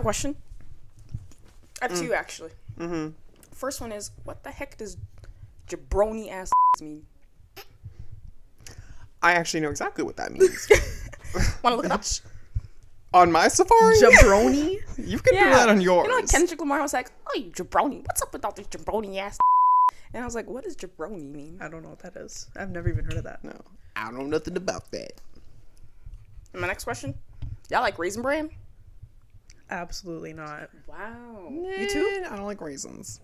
have a question. I have two, actually. Mm-hmm. First one is, what the heck does jabroni ass mean? I actually know exactly what that means. Want to look it up? On my Safari? Jabroni? You can do that on yours. You know, like Kendrick Lamar was like, oh, you jabroni. What's up with all this jabroni ass? And I was like, what does jabroni mean? I don't know what that is. I've never even heard of that. No. I don't know nothing about that. And my next question. Y'all like Raisin Bran? Absolutely not. Wow. You too? I don't like raisins.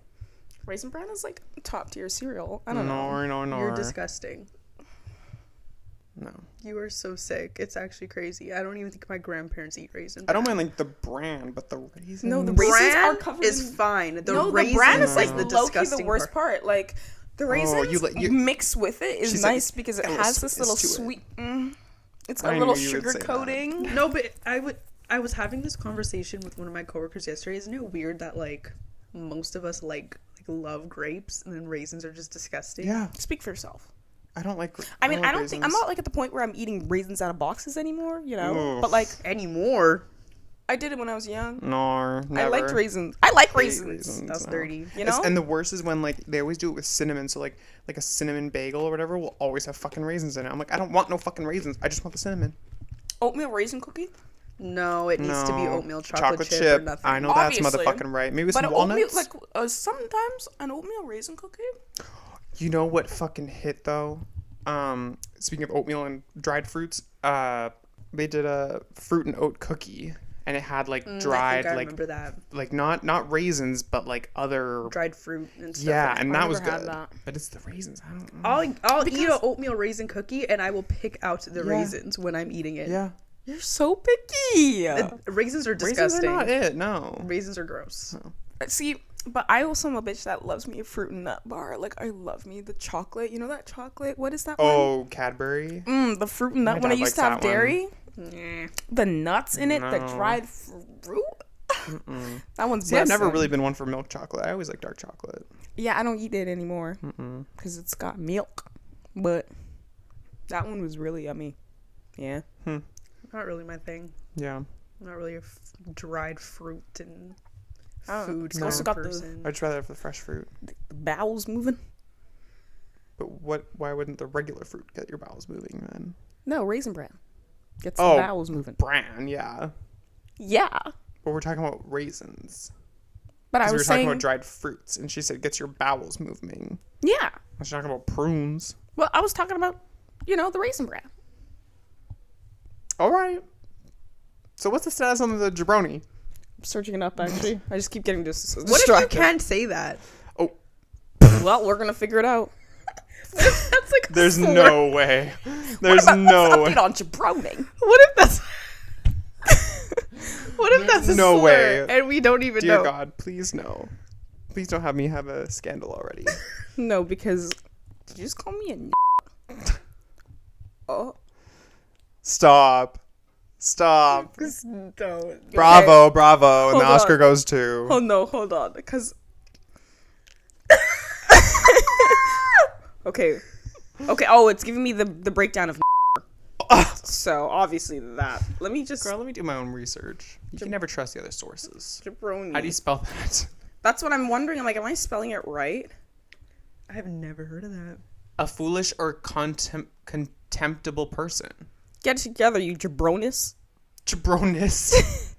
Raisin Bran is like top tier cereal. I don't know. No. You're disgusting. No. You are so sick. It's actually crazy. I don't even think my grandparents eat raisin I bran. don't mind like the brand, but the raisins. No, the raisins bran are covered is in... fine. The no, raisin the bran is like the low-key disgusting the worst part. Like, the raisins you mixed with it is She said nice because it a little has this little sweetness to sweet... it's got I a little knew you would sugar say that. coating. No, but I was having this conversation with one of my coworkers yesterday. Isn't it weird that like most of us like love grapes and then raisins are just disgusting? Yeah. Speak for yourself. I don't like. I mean, I don't raisins. think... I'm not like at the point where I'm eating raisins out of boxes anymore, you know? Ugh. But like, Anymore. I did it when I was young. No, never. I liked raisins. I like hate raisins. That's no. dirty. You know? And the worst is when like they always do it with cinnamon. So like a cinnamon bagel or whatever will always have fucking raisins in it. I'm like, I don't want no fucking raisins. I just want the cinnamon. Oatmeal raisin cookie? No, it needs to be No. oatmeal chocolate chip or nothing. I know Obviously. that's motherfucking right. Maybe with But some an oatmeal, walnuts. like, sometimes an oatmeal raisin cookie? You know what fucking hit though? Speaking of oatmeal and dried fruits, they did a fruit and oat cookie, and it had like dried I like remember that. like not raisins, but like other Dried fruit and stuff. yeah, like and I that was never had good. that. But it's the raisins. I don't know. I'll eat an oatmeal raisin cookie and I will pick out the raisins when I'm eating it. Yeah, You're so picky. Raisins are raisins disgusting. are not it. No. Raisins are gross. See, but I also am a bitch that loves me a fruit and nut bar. Like, I love me the chocolate. You know that chocolate? What is that one? Oh, Cadbury. The fruit and nut My when I dad used to likes have that one. dairy. Nah. The nuts in it, the No. dried fruit. That one's See, I've never bussin'. really been one for milk chocolate. I always like dark chocolate. Yeah, I don't eat it anymore because it's got milk. But that one was really yummy. Yeah. Not really my thing. Yeah. I'm not really a dried fruit and Oh, food it's kind also of got the- person. I'd rather have the fresh fruit. The bowels moving. But why wouldn't the regular fruit get your bowels moving then? No, Raisin Bran gets Oh. the bowels moving. Bran, yeah. Yeah, But we're talking about raisins. but I Because we were was talking saying, about dried fruits, and she said gets your bowels moving. yeah. I was talking about prunes. Well, I was talking about, the Raisin Bran. All right. So what's the status on the jabroni? I'm searching it up, actually. I just keep getting distracted. What if you can't say that? Oh, Well, we're gonna figure it out. That's like there's no way. There's Let's no way. update on jabroning. What if that's What if that's a No slur way. and we don't even Dear know? God, please no. Please don't have me have a scandal already. No, because did you just call me a Oh, Stop. Stop. Don't. Bravo, bravo. And Hold the Oscar on. goes to... oh no, hold on, because okay. Oh, it's giving me the breakdown of so obviously that. Let me just Girl, let me do my own research. You can never trust the other sources. jabroni. How do you spell that? That's what I'm wondering. I'm like, am I spelling it right? I have never heard of that. A foolish or contemptible person. Get it together, you jabronis. Jabronis.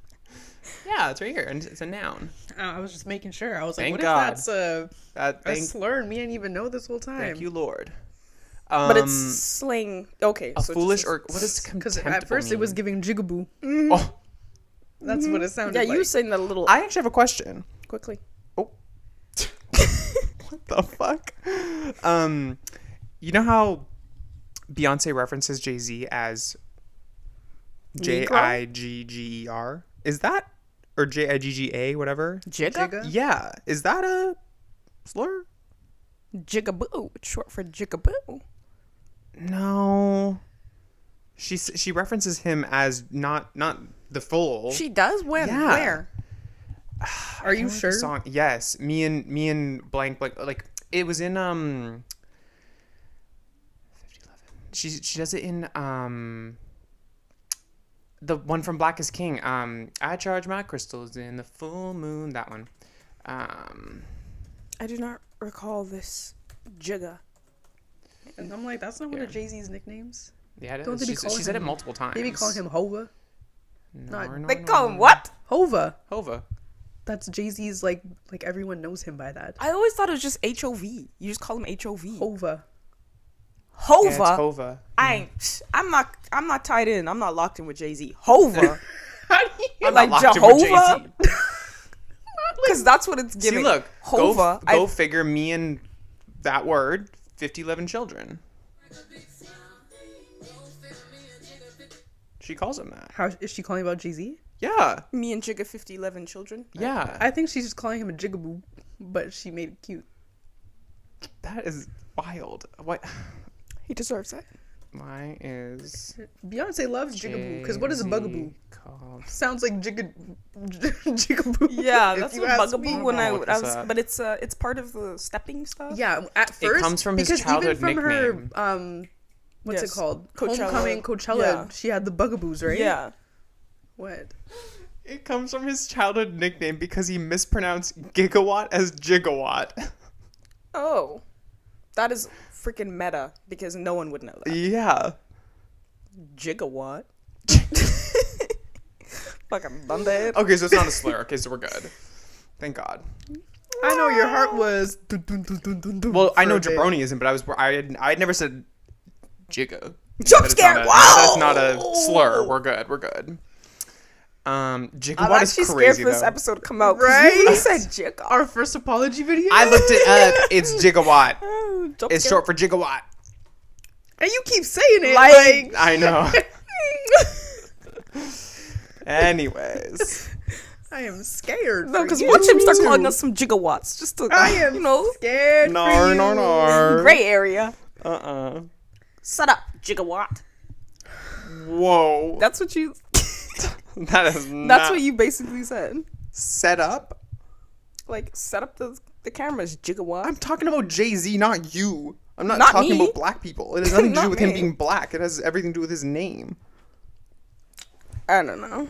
Yeah, it's right here. And it's a noun. I was just making sure. I was like, Thank what God. if that's a Thank slur and we didn't even know this whole time? you, Lord. But it's slang. Okay, a so it foolish just or what is Because contemptible at first it was mean? giving jigaboo. Oh, That's what it sounded yeah, like. you were saying that a little I actually have a question. quickly. Oh, what the fuck? You know how Beyonce references Jay-Z as Jigger? Is that or Jigga whatever? Jigga? Yeah, is that a slur? Jigaboo. It's short for jigaboo. No. She references him as not the full. She does? When? Yeah. Where? Are you I like sure? the song. Yes, me and blank like it was in 5011. She does it in The one from Black is King. I charge my crystals in the full moon. That one. I do not recall this Jigga. And I'm like, that's not one of Jay-Z's nicknames. Yeah, it Don't is. they be She calling said it him- multiple times. Maybe call him Hova. No, They call him what? Hova. Hova. That's Jay-Z's like everyone knows him by that. I always thought it was just HOV. You just call him HOV. Hova. Hova. Yeah, it's Hova. I'm not tied in. I'm not locked in with Jay-Z. Hova. How do you I'm like not locked in with Jehovah? Jay-Z. Because that's what it's giving. See, look. Hova. Go figure. Me and that word. 50-11 children. She calls him that. How is she calling about Jay-Z? Yeah. Me and Jigga 5011 children. Yeah. I think she's just calling him a jigaboo, but she made it cute. That is wild. What? He deserves it. Why is Beyonce loves jigaboo, because what is a bugaboo? called? Sounds like jigaboo. Yeah, if that's you what ask bugaboo me. when I Look was, this up. but it's part of the stepping stuff. Yeah, at first comes from his because childhood even from nickname. her what's Yes. it called? Coachella. Homecoming, Coachella. Yeah. She had the bugaboos, right? Yeah. What? It comes from his childhood nickname because he mispronounced gigawatt as gigawatt. Oh, that is freaking meta because no one would know that. Yeah. Gigawatt. Fucking Monday. Okay, so it's not a slur. Okay, so we're good. Thank God. I know your heart was. Well, I know for a bit. jabroni isn't, but I had never said jigga. Jump That is scare! not a- Wow! That's not a slur. We're good. We're good. I'm Gigawatt is actually scared crazy for this though. episode to come out. 'cause Right? You said Jigga. Our first apology video. I looked it up. It's gigawatt. Oh, jump It's scare. short for gigawatt. and you keep saying it Like- I know. Anyways. I am scared. No, for because you. watch him start calling us some gigawatts. Just to, I am you know, scared. No, for you. no, no. gray area. Shut up, gigawatt. Whoa. That's what you. That is not That's what you basically said. set up. Like, set up the cameras, gigawatt. I'm talking about Jay-Z, not you. I'm not Not talking me. about black people. It has nothing to do Not with him me. being black. It has everything to do with his name. I don't know.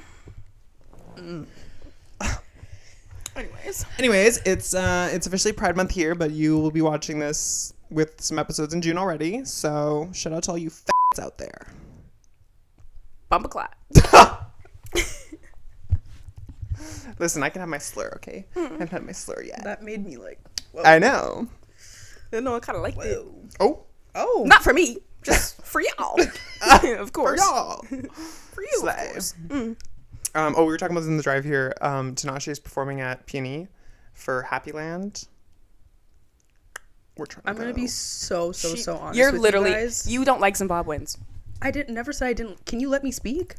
Anyways, it's officially Pride Month here, but you will be watching this with some episodes in June already. So shout out to all you f***s out there. Bumper clap. Listen, I can have my slur, okay? I haven't had my slur yet. That made me like. Whoa. I know. No, I kind of liked it. Oh, Oh. Not for me, just for y'all. Of for course. y'all. For you, Slay. of course. We were talking about this in the drive here. Tinashe is performing at Peony for Happy Land. We're trying to I'm gonna go. be so honest. You're with literally, You, guys. you don't like Zimbabweans. I didn't. Never said I didn't. Can you let me speak?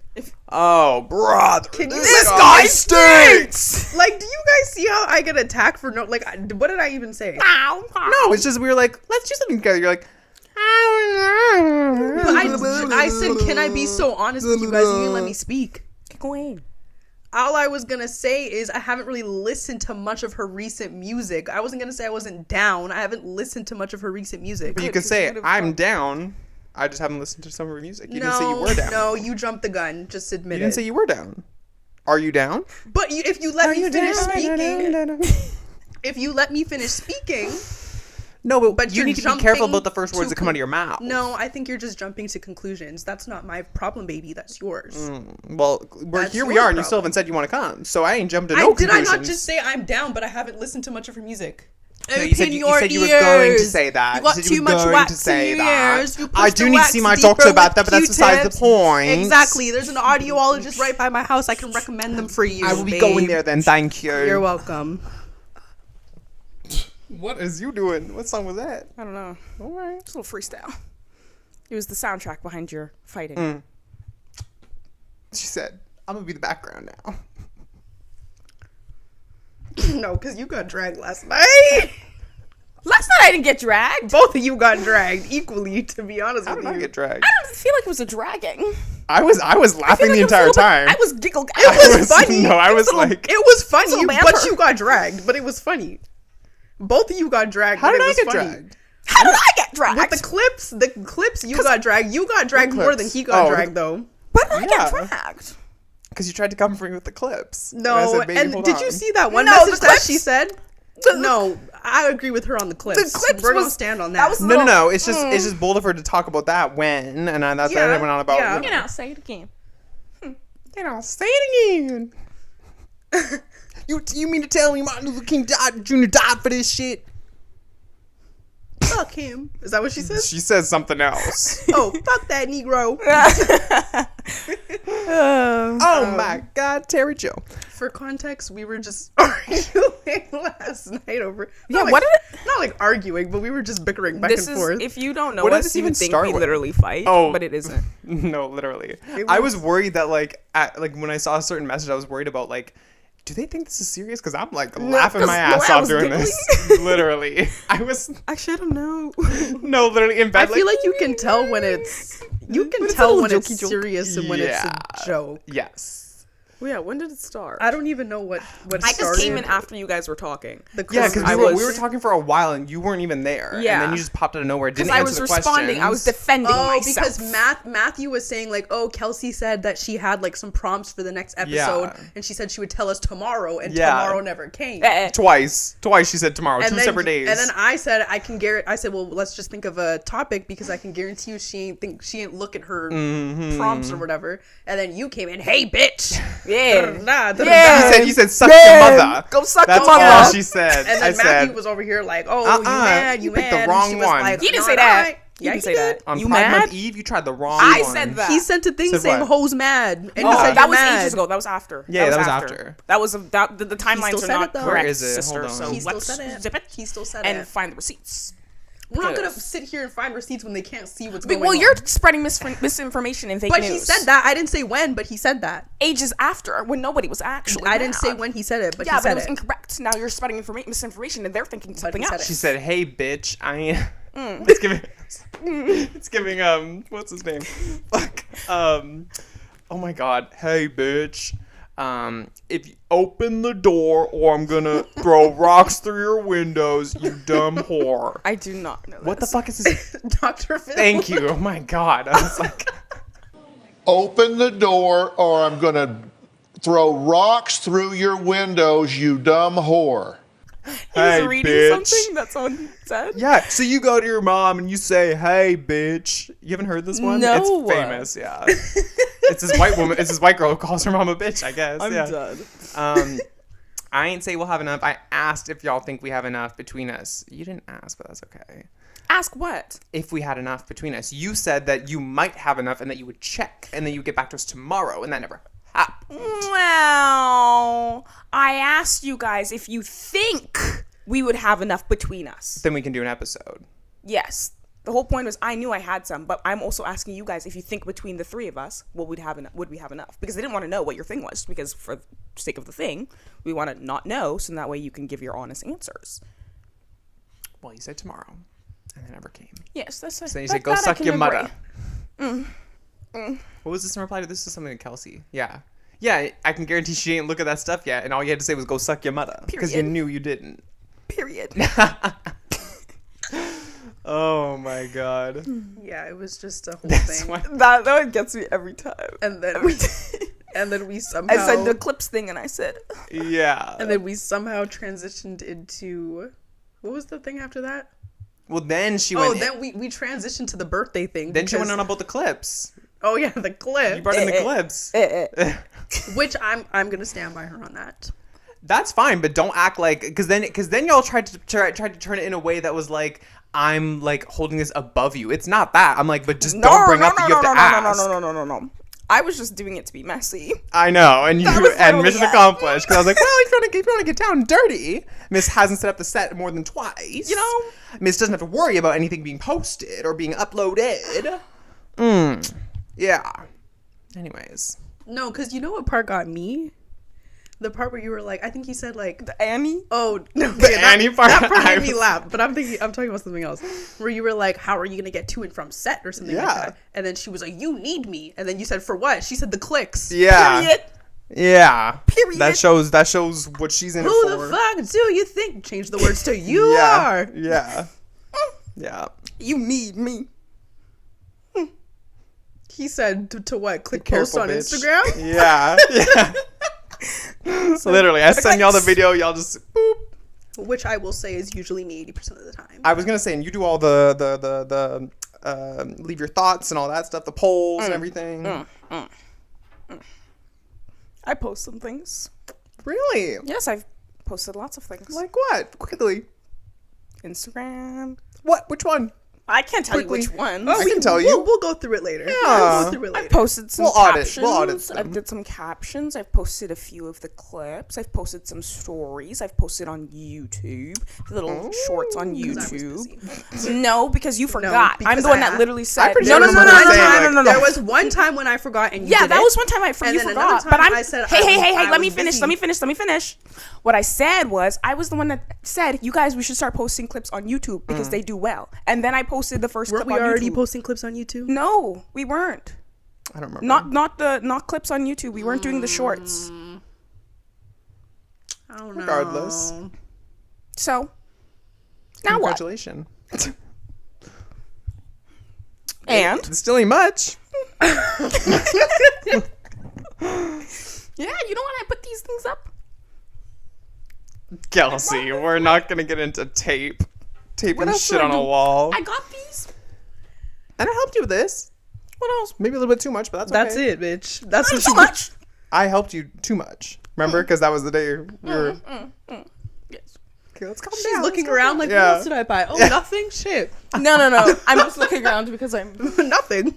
Oh, brother. Can you This let guy me stinks! Like, do you guys see how I get attacked for no? Like, what did I even say? No, it's just we were like, let's do something together. You're like, But I said, can I be so honest with you guys? And you didn't let me speak. Go in. All I was gonna say is I haven't really listened to much of her recent music. I wasn't gonna say I wasn't down. I haven't listened to much of her recent music. But you could say, I'm down. I just haven't listened to some of her music. You didn't say you No, were down. no, you jumped the gun. Just admit You didn't it. say you were down. Are you down? But if you let me finish speaking, if you let me finish speaking, No, But you you're need to be careful jumping about the first words to that come out of your mouth. no, I think you're just jumping to conclusions. That's not my problem, baby. That's yours. Well, That's here we your are, and you still problem. haven't said you want to come. So I ain't jumping to no Did I conclusions. not just say I'm down, but I haven't listened to much of her music? No, you said you were going to say that. You got said too you were much going wax to say in your that. ears. You I pushed do the need to wax see my deeper doctor about with that, but that's besides the Q-tips. point. Exactly. There's an audiologist right by my house. I can recommend them for you. I will be babe. going there then. Thank you. You're welcome. What is you doing? What song was that? I don't know. All right. It's a little freestyle. It was the soundtrack behind your fighting. She said, I'm going to be the background now. No, because you got dragged last night. Last night I didn't get dragged. Both of you got dragged equally, to be honest How with did I you. get dragged? I don't feel like it was a dragging. I was laughing the entire time. I was giggled. It was funny. No, I was It like... It was funny, little but banter. you got dragged. But it was funny. Both of you got dragged. How but did it I was get funny. dragged? How did I get dragged? With the clips you got dragged. You got dragged more than he got Oh, dragged, though. Why did I get Yeah. dragged? Because you tried to come for me with the clips. No, I said, "Baby, and hold did you on." see that one No, message the that clips- she said? No, I agree with her on the clips. The clips We're gonna was- stand on that that. was- No. It's just bold of her to talk about that when, and that's what I Yeah, went on about. yeah. You know, say it again. Say it again. You mean to tell me Martin Luther King Jr. died for this shit? Fuck him. Is that what she said? She says something else. Oh, fuck that Negro. Oh my God, Terry Joe. For context, we were just arguing last night over. Yeah, not like, what did Not like arguing, but we were just bickering back This and is, forth. if you don't know What did us, this you even would think start we with? literally fight, Oh. but it isn't. No, literally. I was worried that like when I saw a certain message, I was worried about like, do they think this is serious? Because I'm like laughing my 'cause ass no, I off was doing giggling. this. Literally, I was I should have known. no, literally in I bed. feel like you can tell when it's it's a tell little when it's jokey joke. serious and when Yeah. it's a joke. yes. Well, yeah, when did it start? I don't even know what I started. just came in after you guys were talking. The Yeah, clips. because I we was- were talking for a while and you weren't even there. And Yeah. then you just popped out of nowhere. Didn't Because I answer was the responding. I was questions. defending Oh, myself. because Matthew was saying like, oh, Kelsey said that she had like some prompts for the next episode, Yeah. and she said she would tell us tomorrow, and Yeah. tomorrow never came. Twice she said tomorrow. And Two then, separate days. And then I said I said, well, let's just think of a topic because I can guarantee you she ain't look at her prompts or whatever. And then you came in, hey bitch, Yeah. Da-da-da-da-da. you said suck your mother. Go suck That's your mother. all she said. And I then Matthew said was over here like, oh, you mad, you you picked mad. the And wrong she was one. like, He didn't "No, say no, that. I-" He Yeah, didn't he say did. that. on You Pride mad? Month Eve, you tried the wrong I one. said that. He sent a thing Said saying what? hoes mad. And Oh, you said That you're was mad. ages ago. That was after. Yeah, that was after. That was the timelines still are said not it, though. correct, Where is it? sister. Hold on. So He still let's said it. zip it He still said and it. find the receipts. We're not gonna Because- sit here and find receipts when they can't see what's But, going well, on. you're spreading misinformation and fake But news. he said that. I didn't say when, but he said that. Ages after, when nobody was actually. I didn't say mad. when he said it, but Yeah, he but said it was it. incorrect. Now you're spreading misinformation, and they're thinking something he said else. She said, "Hey, bitch, I ain't." It's giving. It's giving. What's his name? Fuck. Oh my God. Hey, bitch. If you open the door, or I'm gonna throw rocks through your windows, you dumb whore. I do not know. What the fuck is this? Dr. Phil. Thank you. Oh my God. I was like, Open the door or I'm going to throw rocks through your windows, you dumb whore. hey, He's reading bitch. something that someone said. Yeah, so you go to your mom and you say, "Hey, bitch." You haven't heard this one? No. It's famous. Yeah. It's this white woman. It's this white girl who calls her mom a bitch, I guess. I'm yeah. done. I ain't say we'll have enough. I asked if y'all think we have enough between us. You didn't ask, but that's okay. Ask what? If we had enough between us. You said that you might have enough and that you would check and then you would get back to us tomorrow, and that never happened. Well, I asked you guys if you think we would have enough between us. Then we can do an episode. Yes. The whole point was I knew I had some, but I'm also asking you guys if you think between the three of us, would we have enough? Because they didn't want to know what your thing was, because for the sake of the thing, we want to not know, so that way you can give your honest answers. Well, you said tomorrow, and it never came. Yes, that's it. So then you said, "Go suck your mother." What was this in reply to? This is something to Kelsey. Yeah. Yeah, I can guarantee she didn't look at that stuff yet, and all you had to say was "go suck your mother" because you Period. knew you didn't. Period. Oh my God. Yeah, it was just a whole That's thing. why. that one gets me every time. And then we somehow I said the clips thing, and I said, Yeah. and then we somehow transitioned into what was the thing after that? Well, then she Oh, went. then we transitioned to the birthday thing. Then she went because- on about the clips. Oh yeah, the clip. You brought in the clips. Which I'm gonna stand by her on that. That's fine, but don't act like because then y'all tried to turn it in a way that was like I'm like holding this above you. It's not that. I'm like, but just don't bring up that you have to ask. No. I was just doing it to be messy. I know, and you was and literally mission it. accomplished. Because I was like, well, if you want to get down and dirty, Miss hasn't set up the set more than twice. You know? Miss doesn't have to worry about anything being posted or being uploaded. Yeah. Anyways, No, because you know what part got me? The part where you were like, I think you said like, The Annie? oh no, the Annie part. that part I made me was- laugh. But I'm talking about something else. Where you were like, how are you gonna get to and from set or something like Yeah. that? And then she was like, you need me. And then you said, for what? She said the clicks. Yeah. Period. Yeah. Period. That shows what she's in Who it for. the fuck do you think? Change the words to you Yeah. are. Yeah. Yeah. You need me. He said to what? Click Be post careful, on bitch. Instagram? Yeah. Literally, I send y'all the video, y'all just boop. Which I will say is usually me 80% of the time. I was gonna say, and you do all the leave your thoughts and all that stuff, the polls and everything. I post some things. Really? Yes, I've posted lots of things. Like what? Quickly. Instagram. What? Which one? I can't tell Quickly. you which ones. I can tell you. We'll go through it later. Yeah. We'll go through it I've later. posted some We'll audit captions. them. I've did some captions. I've posted a few of the clips. I've posted some stories. I've posted on YouTube. The little shorts on YouTube. No, because you forgot. I'm because the one I- that literally said. pretty No, sure no, I no, no, remember no, saying, no, like, no, no, There no. was one time when I forgot and you Yeah, did that it. was one time And you then forgot. another time But I said hey, I hey, was- hey, I let me was finish. busy. Let me finish. What I said was I was the one that said, you guys, we should start posting clips on YouTube because they do well. And then I posted the first Weren't clip we on already YouTube. posting clips on YouTube? No, we weren't. I don't remember. Not clips on YouTube. We weren't doing the shorts. I don't know. Regardless. So now what? Congratulations. And It still ain't much. yeah, you know what? I put these things up. Kelsey, we're not gonna get into taping else shit did I on a do? wall. I got these. And I helped you with this. What else? Maybe a little bit too much, but That's okay. it, bitch. That's Not what too you much. I helped you too much. Remember? Because that was the day we were. Yes. Okay, let's calm She's down. looking let's calm around down. like, Yeah. what else did I buy? Oh, nothing? Shit. No. I'm just looking around because I'm. Nothing.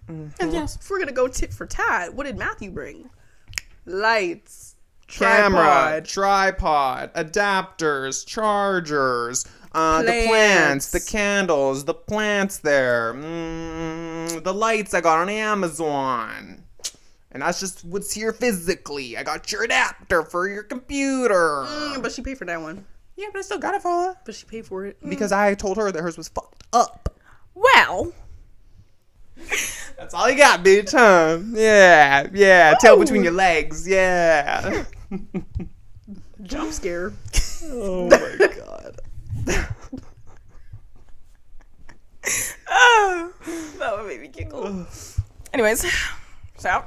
And yes. If we're going to go tit for tat, what did Matthew bring? Lights. Camera, Tripod. tripod, adapters, chargers, the Plants. plants, the candles, the plants there, the lights I got on Amazon. And that's just what's here physically. I got your adapter for your computer. But she paid for that one. Yeah, but I still got it for her. But she paid for it. Because I told her that hers was fucked up. Well, That's all you got, bitch, huh? Yeah. Tail between your legs, yeah. Jump scare. Oh my god. that would make me giggle. Anyways, so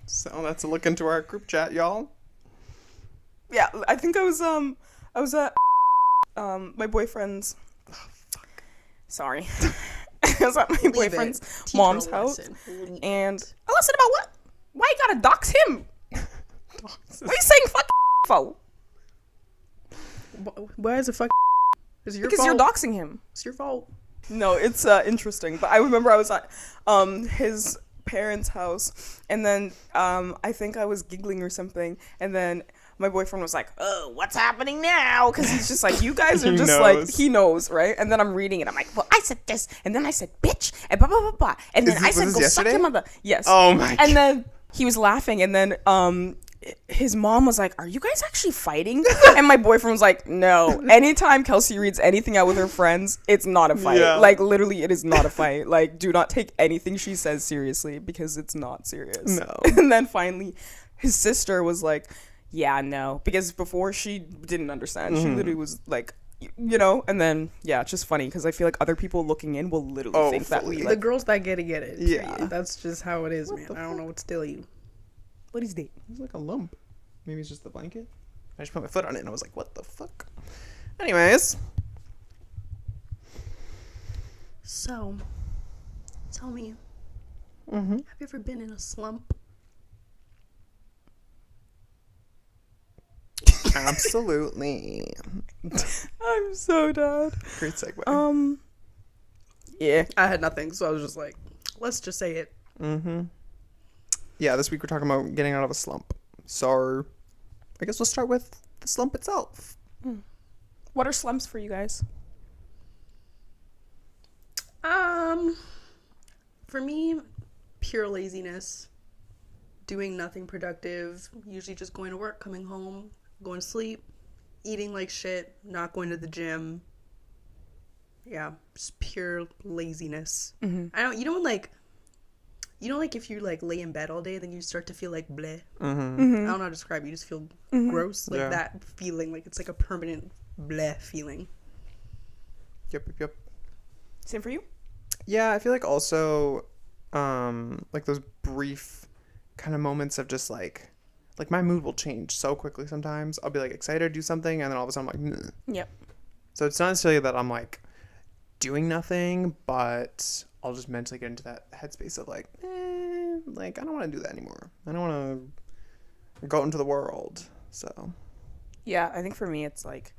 So that's a look into our group chat, y'all. yeah, I think I was at my boyfriend's. Oh, fuck. Sorry. I was at my boyfriend's mom's house, and a lesson about what? Why you gotta dox him? What are you saying fuck for? Why is it fuck? Is it your Because fault? you're doxing him. It's your fault. No, it's interesting. But I remember I was at his parents' house, and then I think I was giggling or something, and then my boyfriend was like, "Oh, what's happening now?" Because he's just like, "You guys are He just like," knows. he knows, right? And then I'm reading it. I'm like, "Well, I said this, and then I said bitch, and blah blah blah blah," and then Is I this- said, was "Go this suck yesterday? your mother." Yes. Oh my And then he was laughing, and then his mom was like, "Are you guys actually fighting?" And my boyfriend was like, "No." Anytime Kelsey reads anything out with her friends, it's not a fight. Yeah. Like literally, it is not a fight. Like, do not take anything she says seriously because it's not serious. No. And then finally, his sister was like, "Yeah, no," because before she didn't understand. She literally was like, you know. And then yeah, it's just funny because I feel like other people looking in will literally think that we fully. The like, girls that get it. Yeah. Period. That's just how it is, man. I don't know what to tell you. what is that? It's like a lump. Maybe it's just the blanket. I just put my foot on it and I was like, what the fuck? Anyways. So, tell me, have you ever been in a slump? Absolutely. I'm so dead. Great segue. Yeah. I had nothing, so I was just like, let's just say it. Yeah, this week we're talking about getting out of a slump. So, I guess we'll start with the slump itself. What are slumps for you guys? For me, pure laziness. Doing nothing productive. Usually just going to work, coming home, going to sleep, eating like shit, not going to the gym. Yeah, just pure laziness. I don't. You know when like if you like lay in bed all day, then you start to feel like bleh. I don't know how to describe it. You just feel gross, like Yeah. that feeling, like it's like a permanent bleh feeling. Yep. Same for you? Yeah, I feel like also, like those brief kind of moments of just like my mood will change so quickly sometimes. I'll be like excited to do something, and then all of a sudden I'm like, "Meh." Yep. So it's not necessarily that I'm like doing nothing, but I'll just mentally get into that headspace of like, like I don't want to do that anymore. I don't want to go into the world. So Yeah, I think for me it's like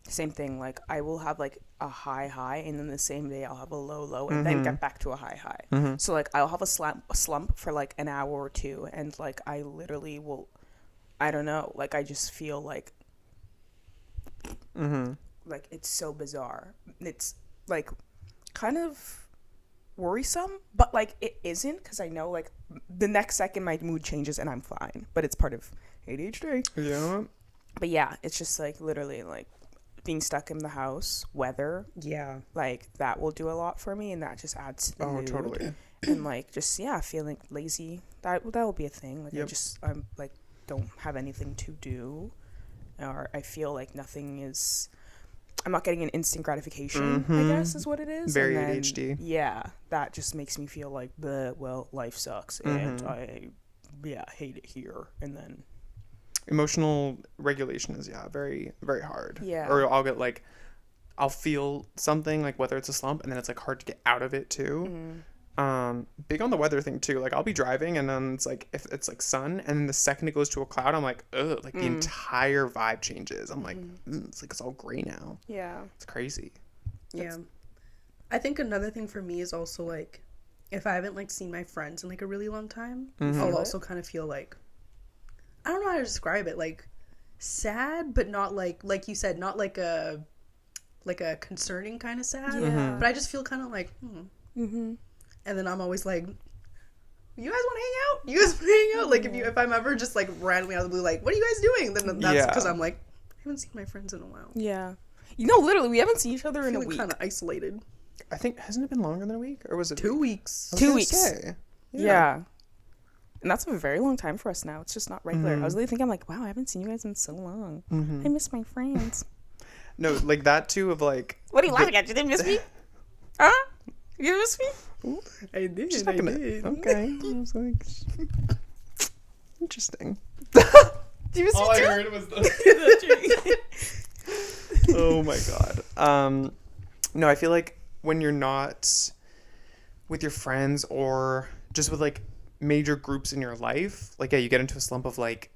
same thing. Like I will have like a high, and then the same day I'll have a low, and then get back to a high. So like I'll have a slump for like an hour or two, and like I literally will, I don't know, like I just feel like, like it's so bizarre. It's like kind of worrisome, but like it isn't, because I know like the next second my mood changes and I'm fine. But it's part of ADHD. yeah, But yeah, it's just like literally like being stuck in the house, weather, Yeah. like that will do a lot for me, and that just adds to the mood. totally. And like just feeling lazy, that will be a thing. Like Yep. I'm like don't have anything to do, or I feel like nothing is. I'm not getting an instant gratification, I guess is what it is. Very and then, ADHD. Yeah, that just makes me feel like well, life sucks, and I hate it here, and then. Emotional regulation is very very hard. Yeah. Or I'll get like, I'll feel something like whether it's a slump, and then it's like hard to get out of it too. Big on the weather thing too. Like I'll be driving, and then it's like if it's like sun, and then the second it goes to a cloud, I'm like, ugh, like the entire vibe changes. I'm like, it's like it's all gray now. Yeah. It's crazy. Yeah. I think another thing for me is also like if I haven't like seen my friends in like a really long time, I'll also kind of feel like, I don't know how to describe it, like sad, but not like you said, not like a concerning kind of sad. Yeah. But I just feel kind of like, And then I'm always like, you guys want to hang out? You guys want to hang out? Like if I'm ever just like randomly out of the blue, like, what are you guys doing? Then that's because I'm like, I haven't seen my friends in a while. Yeah. You know, literally, we haven't seen each other in a Feeling week. kind of isolated. I think, hasn't it been longer than a week, or was it 2 weeks. I was 2 gonna weeks. say. Yeah. And that's a very long time for us now. It's just not regular. I was really thinking, I'm like, wow, I haven't seen you guys in so long. I miss my friends. No, like that too of like. What are you laughing at? You didn't miss me? Huh? You didn't miss me? I did. She's not gonna. Okay. I was like, interesting. Do you miss All me I too? heard was the. Oh my god. No, I feel like when you're not with your friends or just with like major groups in your life, like yeah, you get into a slump of like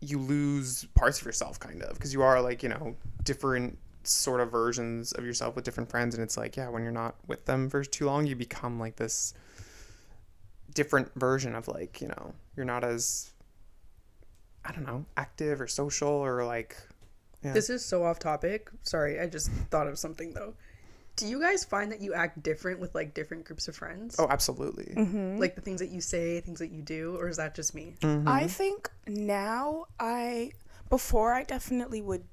you lose parts of yourself kind of, because you are like, you know, different sort of versions of yourself with different friends, and it's like, yeah, when you're not with them for too long, you become like this different version of like, you know, you're not as, I don't know, active or social or like. Yeah. This is so off topic. Sorry, I just thought of something though. Do you guys find that you act different with like different groups of friends? Oh, absolutely. Like the things that you say, things that you do, or is that just me? I think now before I definitely would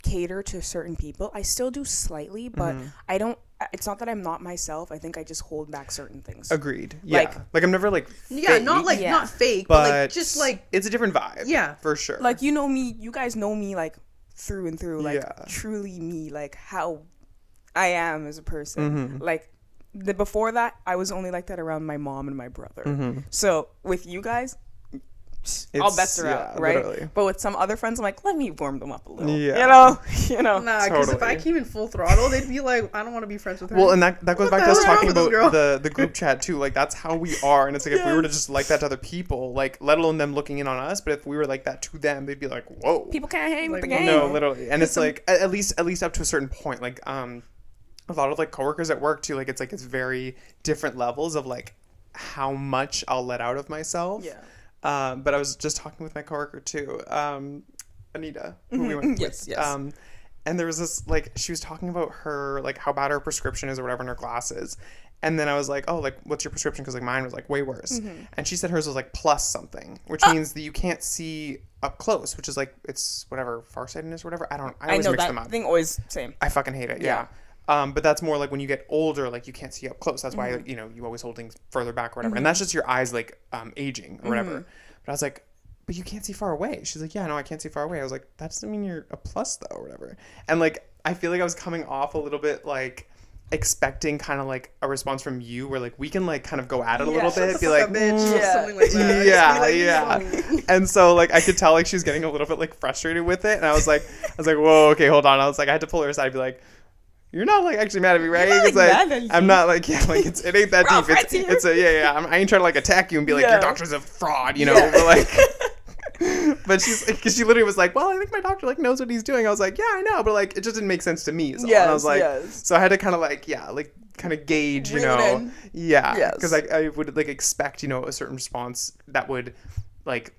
cater to certain people. I still do slightly, but I don't, it's not that I'm not myself. I think I just hold back certain things. Agreed. Yeah. Like I'm never like Yeah, fake, not like Yeah. not fake, but like but just like it's a different vibe. Yeah. For sure. Like, you know me, you guys know me like through and through, like Yeah. truly me, like how I am as a person. Like before that, I was only like that around my mom and my brother. So with you guys, all bets are out, right? Literally. But with some other friends, I'm like, let me warm them up a little. Yeah. You know. nah, because if I Totally. came in full throttle, they'd be like, I don't want to be friends with her. Well, and that goes back the to us hell is talking wrong with this about girl? the group chat too. Like that's how we are, and it's like if we were to just like that to other people, like let alone them looking in on us, but if we were like that to them, they'd be like, whoa. People can't hang with Like, the gang. No, literally, and it's like at least up to a certain point. Like a lot of like coworkers at work too. Like it's very different levels of like how much I'll let out of myself. Yeah. But I was just talking with my coworker too, Anita, who we went Yes, with. yes. And there was this like she was talking about her like how bad her prescription is or whatever in her glasses. And then I was like, oh, like, what's your prescription? Because, like, mine was, like, way worse. And she said hers was, like, plus something, which means that you can't see up close, which is, like, it's whatever, farsightedness or whatever. I always know mix that them up. thing always same. I fucking hate it, yeah. But that's more, like, when you get older, like, you can't see up close. That's why, you know, you always hold things further back or whatever. And that's just your eyes, like, aging or whatever. But I was like, but you can't see far away. She's like, yeah, no, I can't see far away. I was like, that doesn't mean you're a plus, though, or whatever. And, like, I feel like I was coming off a little bit, like, expecting kind of like a response from you where like we can like kind of go at it a Yeah. little Shut bit, the be fuck like, up, bitch, or Yeah. something like that. yeah, Just be like, yeah. And so like I could tell like she was getting a little bit like frustrated with it, and I was like, whoa, okay, hold on. I was like, I had to pull her aside and be like, you're not like actually mad at me, right? You're not, It's like, mad at I'm you. not like, yeah, like it ain't that We're all deep. friends here. It's a I ain't trying to like attack you and be like, Yeah. your doctor's a fraud, you know, Yeah. but like. But she's like, because she literally was like, well, I think my doctor like knows what he's doing. I was like, yeah, I know, but like it just didn't make sense to me. So and I was like, yes. so I had to kind of like, yeah, like kind of gauge, you Reel it know, in. yeah, Yes. because I would like expect, you know, a certain response that would like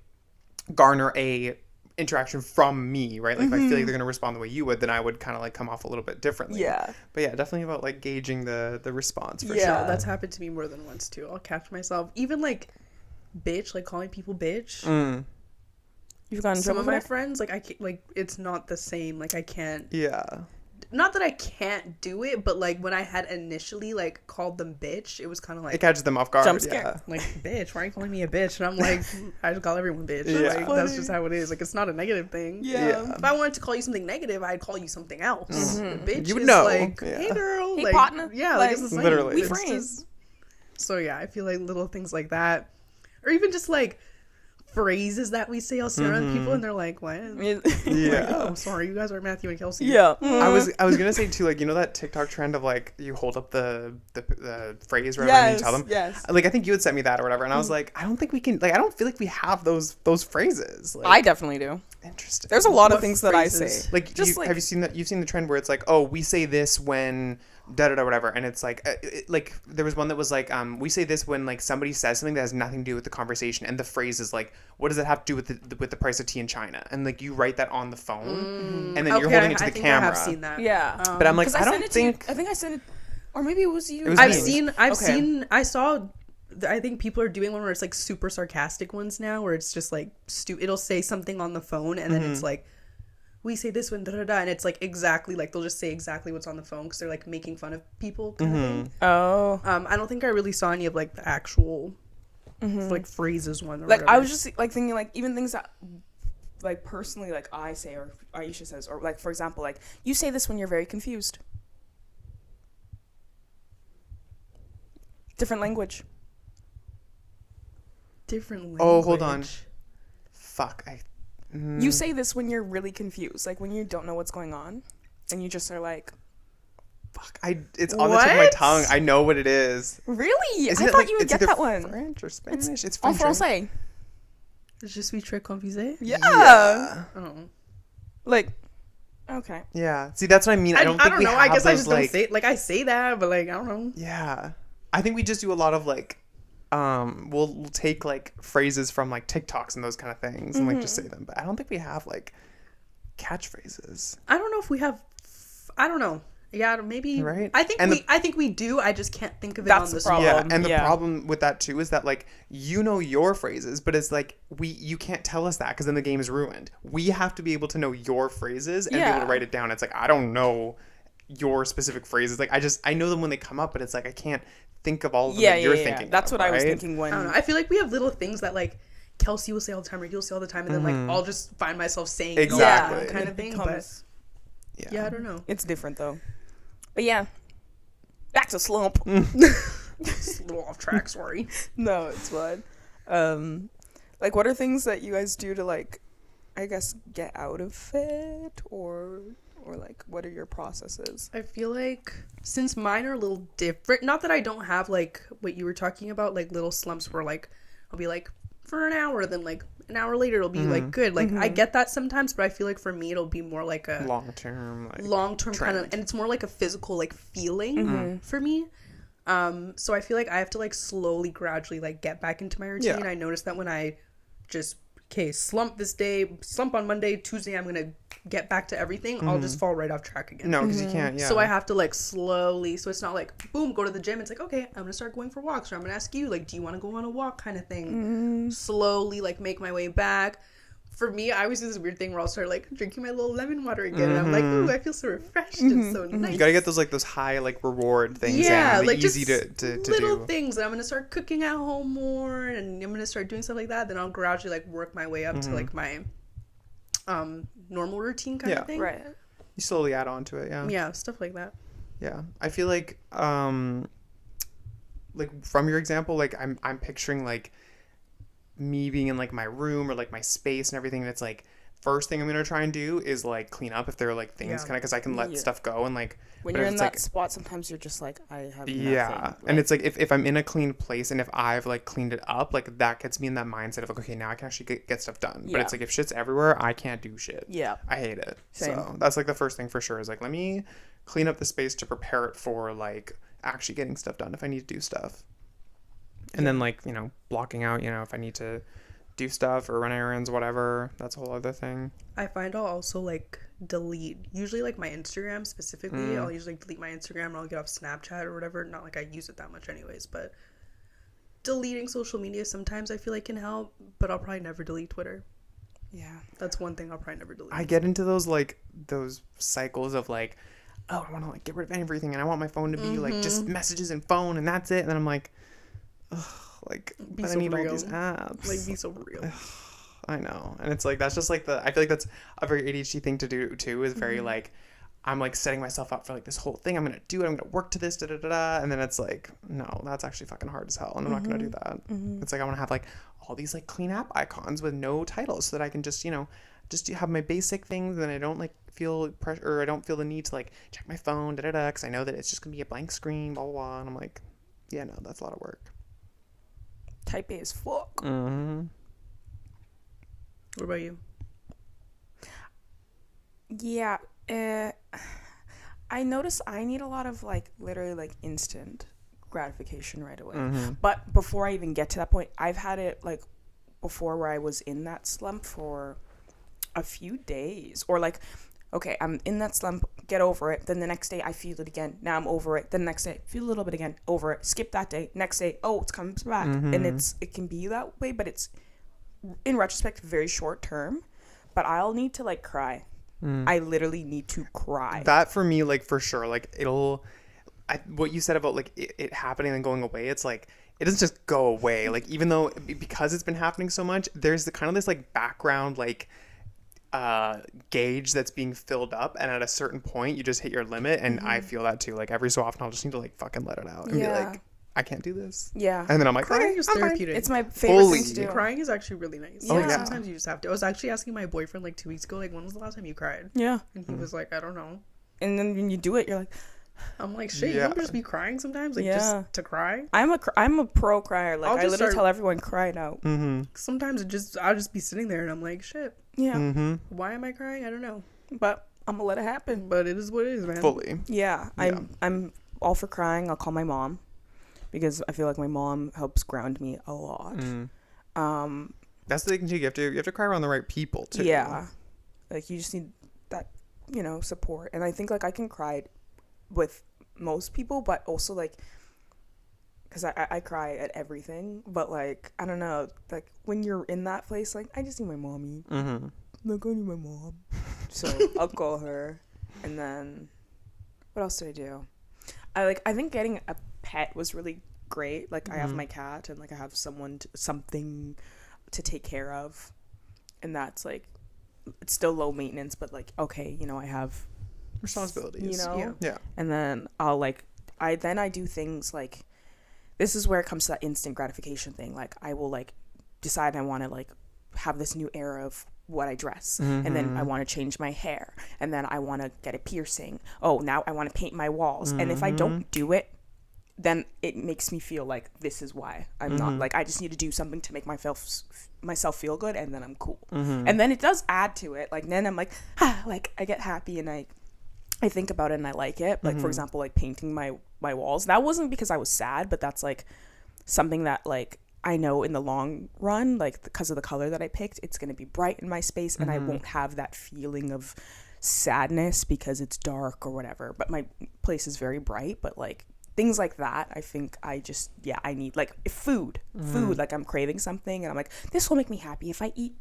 garner a interaction from me, right? Like if I feel like they're gonna respond the way you would, then I would kind of like come off a little bit differently. Yeah. But yeah, definitely about like gauging the response for Yeah. sure. That's happened to me more than once too. I'll catch myself, even like, bitch, like calling people bitch. Mm, You've gotten in Some trouble of for my that? friends, like I can't, like it's not the same. Like I can't. yeah. Not that I can't do it, but like when I had initially like called them bitch, it was kind of It like, catches them off guard. Jump scare. Yeah. like bitch, why are you calling me a bitch? And I'm like, I just call everyone bitch. Yeah. Like that's just how it is. Like it's not a negative thing. Yeah. If I wanted to call you something negative, I'd call you something else. Bitch You would is know. like, Yeah. hey girl, Hey, like, partner. yeah, Like, like it's the same. literally. We It's friends. just- so yeah, I feel like little things like that, or even just like phrases that we say, I'll say around people, and they're like, what? Yeah. Oh, sorry, you guys are Matthew and Kelsey. Yeah. I was gonna say too, like, you know that TikTok trend of like you hold up the phrase or whatever and you tell them. Yes. Like I think you had sent me that or whatever, and I was like, I don't think we can. Like I don't feel like we have those phrases. Like, I definitely do. interesting. There's a lot of What things that I phrases? say. like, just like have you seen that? You've seen the trend where it's like, oh, we say this when da da da whatever, and it's like, like there was one that was like, we say this when like somebody says something that has nothing to do with the conversation, and the phrase is like, what does it have to do with the price of tea in China? And like you write that on the phone, and then you're holding it to I the think camera. I have seen that. yeah. But I'm like, 'Cause I sent don't it to you- think. I think I sent it, or maybe it was you. It was I've me. seen, Okay. I saw, I think people are doing one where it's like super sarcastic ones now, where it's just like, it'll say something on the phone, and then it's like, we say this one, da da da, and it's like exactly, like they'll just say exactly what's on the phone, because they're like making fun of people kind of thing. Oh. I don't think I really saw any of like the actual, like phrases one. Or Like I whatever. was just like thinking like even things that like personally like I say or Aisha says, or like for example like you say this when you're very confused. Different language. different language. Oh, hold on. Fuck. You say this when you're really confused, like when you don't know what's going on, and you just are like, Fuck. It's on the tip of my What? tongue. I know what it is. really? Isn't I it thought like, you would it's get either that one. French or Spanish? It's En French. right? français. Je suis très confusée. Yeah. Yeah. Oh. Like, okay. Yeah. See, that's what I mean. I don't think we know. have I guess I those, just like, don't say it. Like I say that, but like I don't know. Yeah. I think we just do a lot of like we'll take like phrases from like TikToks and those kind of things and like just say them. But I don't think we have like catchphrases. I don't know if we have. I don't know. Yeah, maybe. Right? I think And I think we do. I just can't think of it That's on the the spot. problem. Yeah, and the yeah. problem with that too is that like you know your phrases, but it's like you can't tell us that because then the game is ruined. We have to be able to know your phrases and be able Yeah. to write it down. It's like I don't know your specific phrases. Like I know them when they come up, but it's like I can't think of all of them Yeah, that you're yeah. thinking. That's of, what I was right? thinking when. I don't know. I feel like we have little things that like Kelsey will say all the time, or you'll say all the time, and then like I'll just find myself saying it all the Exactly. time Yeah, kind and of it thing. becomes- But yeah, I don't know. It's different though. But yeah. Back to Slump. It's a little off track. Sorry. No, it's fine. Like what are things that you guys do to like I guess get out of it or like what are your processes? I feel like since mine are a little different, not that I don't have like what you were talking about, like little slumps where like I'll be like for an hour, then like an hour later it'll be like good. Like I get that sometimes, but I feel like for me it'll be more like a long term kind of, and it's more like a physical like feeling for me. So I feel like I have to like slowly, gradually like get back into my routine. Yeah. I noticed that when I just slump this day, slump on Monday, Tuesday I'm gonna get back to everything, I'll just fall right off track again. No, because you can't. Yeah. So I have to like slowly, so it's not like boom, go to the gym. It's like, okay, I'm gonna start going for walks, or I'm gonna ask you like, do you want to go on a walk kind of thing. Slowly like make my way back. For me, I always do this weird thing where I'll start like drinking my little lemon water again, and I'm like, ooh, I feel so refreshed and so nice. You gotta get those high like reward things. Yeah, in, like easy just to little do. things. And I'm gonna start cooking at home more, and I'm gonna start doing stuff like that. Then I'll gradually like work my way up to like my normal routine kind Yeah. of thing. Right. You slowly add on to it. Yeah. Yeah, stuff like that. Yeah. I feel like from your example, like I'm picturing like me being in like my room or like my space and everything, and it's like first thing I'm gonna try and do is like clean up if there are like things Yeah. kind of, because I can let Yeah. stuff go, and like When but you're if in it's, that like, spot, sometimes you're just like, I have nothing. yeah, and Like, it's like if I'm in a clean place and if I've like cleaned it up, like that gets me in that mindset of like, okay, now I can actually get stuff done. But Yeah. it's like if shit's everywhere, I can't do shit. Yeah. I hate it. Same. So that's like the first thing for sure is like, let me clean up the space to prepare it for like actually getting stuff done if I need to do stuff. And then like, you know, blocking out, you know, if I need to do stuff or run errands, whatever, that's a whole other thing. I find I'll also like delete, usually like my Instagram specifically. I'll usually delete my Instagram and I'll get off Snapchat or whatever. Not like I use it that much anyways, but deleting social media sometimes I feel like can help, but I'll probably never delete Twitter. Yeah. That's one thing I'll probably never delete. I get into those cycles of like, oh, I want to like get rid of everything and I want my phone to be like just messages and phone and that's it. And then I'm like, ugh, like Be but I so need all real. these apps. Like, be so real. I know. And it's like, that's just like I feel like that's a very ADHD thing to do too, is very like, I'm like setting myself up for like this whole thing. I'm going to do it. I'm going to work to this, da da da da. And then it's like, no, that's actually fucking hard as hell. And I'm not going to do that. It's like, I want to have like all these like clean app icons with no titles so that I can just, you know, just have my basic things and I don't like feel pressure, or I don't feel the need to like check my phone, da da da, because I know that it's just going to be a blank screen, blah, blah, blah. And I'm like, yeah, no, that's a lot of work. Type A as fuck. Mm-hmm. What about you? Yeah. I notice I need a lot of like literally like instant gratification right away. But before I even get to that point, I've had it like before where I was in that slump for a few days, or like, okay, I'm in that slump, get over it. Then the next day I feel it again. Now I'm over it. Then the next day, feel a little bit again, over it. Skip that day. Next day, oh, it comes back. And it can be that way, but it's in retrospect very short term. But I'll need to like cry. I literally need to cry. That for me, like for sure, like what you said about like it happening and going away, it's like it doesn't just go away. Like even though because it's been happening so much, there's the kind of this like background like gauge that's being filled up, and at a certain point you just hit your limit. And I feel that too. Like every so often I'll just need to like fucking let it out and be like, I can't do this. Yeah. And then I'm like, Crying okay, is I'm fine. therapeutic. It's my favorite Fully. thing to do. Crying is actually really nice. Oh, Like, yeah. sometimes you just have to. I was actually asking my boyfriend like 2 weeks ago, like, when was the last time you cried? Yeah. And he was like, I don't know. And then when you do it, you're like, I'm like, shit, Yeah. you don't just be crying sometimes, like Yeah. just to cry. I'm a pro crier. Like I'll I just literally start- tell everyone cry it out. Sometimes I'll just be sitting there and I'm like, shit, Yeah. why am I crying? I don't know, But I'm gonna let it happen. but it is what it is, man. Fully. Yeah. I'm all for crying. I'll call my mom because I feel like my mom helps ground me a lot. That's the thing too. You have to cry around the right people too. Yeah. Like you just need that, you know, support. And I think like I can cry with most people, but also like because I cry at everything, but like I don't know, like when you're in that place, like I just need my mommy. Like I need my mom. So I'll call her. And then what else did I do? I think getting a pet was really great. Like I have my cat and like I have something to take care of, and that's like it's still low maintenance, but like okay, you know, I have Responsibilities. you know. Yeah. And then I'll like I do things like this is where it comes to that instant gratification thing. Like I will like decide I want to like have this new era of what I dress, and then I want to change my hair, and then I want to get a piercing. Oh, now I want to paint my walls. And if I don't do it, then it makes me feel like this is why I'm not like I just need to do something to make myself feel good, and then I'm cool. And then it does add to it. Like then I'm like like I get happy and I think about it and I like it. Like for example, like painting my walls. That wasn't because I was sad, but that's like something that like I know in the long run, like because of the color that I picked, it's going to be bright in my space and I won't have that feeling of sadness because it's dark or whatever. But my place is very bright, but like things like that, I think I need like food, like I'm craving something and I'm like, this will make me happy if I eat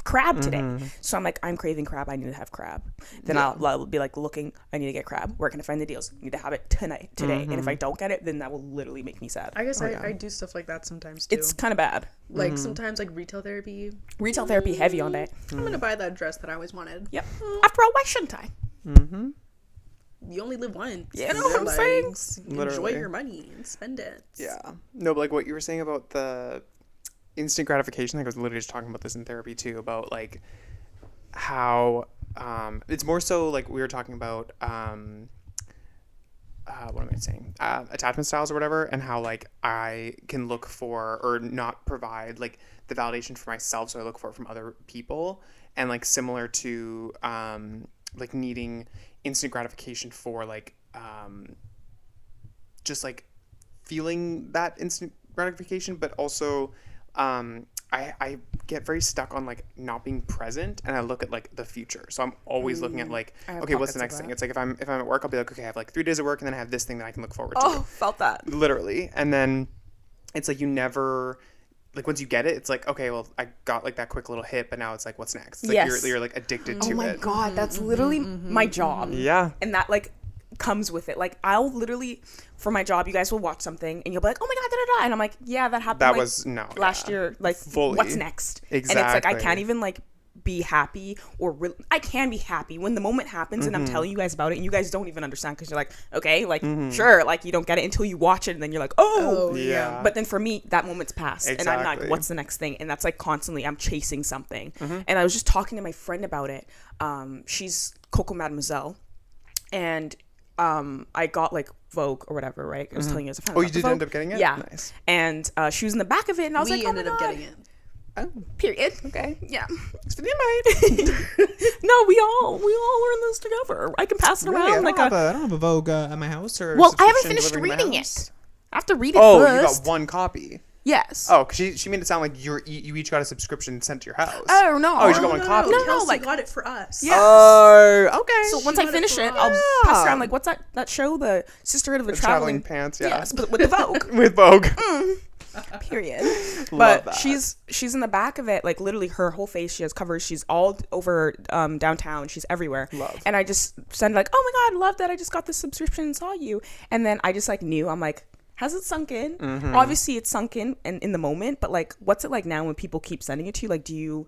crab today. So I'm like, I'm craving crab, I need to have crab. Then I'll be like looking, I need to get crab. Where can I find the deals? I need to have it today. And if I don't get it, then that will literally make me sad. I guess I do stuff like that sometimes too. It's kind of bad. Like sometimes like retail therapy. Retail therapy heavy on that. I'm gonna buy that dress that I always wanted. Yep. After all, why shouldn't I? you only live once. You know what I'm saying? Enjoy Literally. your money and spend it. Yeah. No, but like what you were saying about the instant gratification, like I was literally just talking about this in therapy too, about like how it's more so like we were talking about what am I saying? Attachment styles or whatever, and how like I can look for or not provide like the validation for myself, so I look for it from other people, and like similar to like needing instant gratification for like just like feeling that instant gratification, but also I get very stuck on like not being present, and I look at like the future. So I'm always looking at like, I have okay, what's pockets the of next thing? that. It's like if I'm at work, I'll be like, okay, I have like 3 days of work, and then I have this thing that I can look forward to. Oh, felt that. Literally. And then it's like you never like once you get it, it's like, okay, well, I got like that quick little hit, but now it's like, what's next? It's like Yes. you're like addicted to Oh my it. god, that's literally my job. Yeah. And that like comes with it. Like I'll literally for my job, you guys will watch something and you'll be like, oh my god, da da da, and I'm like, yeah, that happened. That like, was last yeah. year. Like, Fully. what's next? And it's like I Exactly. can't even like be happy or I can be happy when the moment happens and I'm telling you guys about it and you guys don't even understand because you're like, okay, like sure, like you don't get it until you watch it and then you're like, oh, Yeah. But then for me, that moment's passed, and I'm Exactly. like, what's the next thing? And that's like constantly I'm chasing something. And I was just talking to my friend about it. She's Coco Mademoiselle, and I got like Vogue or whatever, right? I was telling you as a friend. Oh, I you got the did end Vogue. up getting it? Yeah. Nice. And she was in the back of it, and I was We like, oh ended my up God. getting it. Oh, Period. okay. Yeah. Thanks for the invite. No, we all learn this together. I can pass it Really? around like I don't have a Vogue at my house or. Well, I haven't subscription finished delivered to my reading house. it. I have to read it Oh, first. you got one copy. Yes. Oh, because she made it sound like you each got a subscription sent to your house. Oh, no. Oh, you just got one copy. No, Kelsey like- got it for us. Yeah. Oh, okay. So once She I got it finish for it, us. I'll pass around like what's that show, the Sisterhood of the Traveling Pants, yeah. Yes, but with the Vogue. With Vogue. Period. Love But that. she's in the back of it, like literally her whole face. She has covers. She's all over downtown. She's everywhere. Love. And I just send like, oh my god, love that! I just got this subscription and saw you. And then I just like knew. I'm like, has it sunk in? Mm-hmm. Obviously, it's sunk in the moment. But like, what's it like now when people keep sending it to you? Like, do you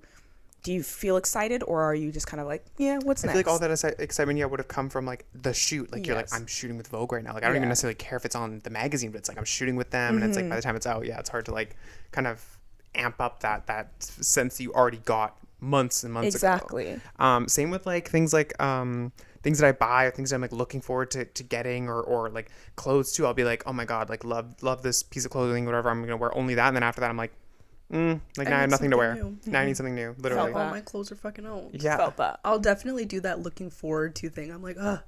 feel excited, or are you just kind of like, yeah, what's I next? feel like all that excitement, yeah, would have come from like the shoot. Like you're like, Yes. I'm shooting with Vogue right now. Like I don't even Yeah. necessarily care if it's on the magazine, but it's like I'm shooting with them, and it's like by the time it's out, yeah, it's hard to like kind of amp up that sense you already got months and months Exactly. ago. Same with like things that I buy or things that I'm like looking forward to getting or like clothes too. I'll be like, oh my god, like love this piece of clothing, whatever. I'm gonna wear only that, and then after that, I'm like, like now I have need nothing to wear. something new. Now I need something new, literally. Felt All my clothes are fucking old. Yeah. Felt that. I'll definitely do that looking forward to thing. I'm like, I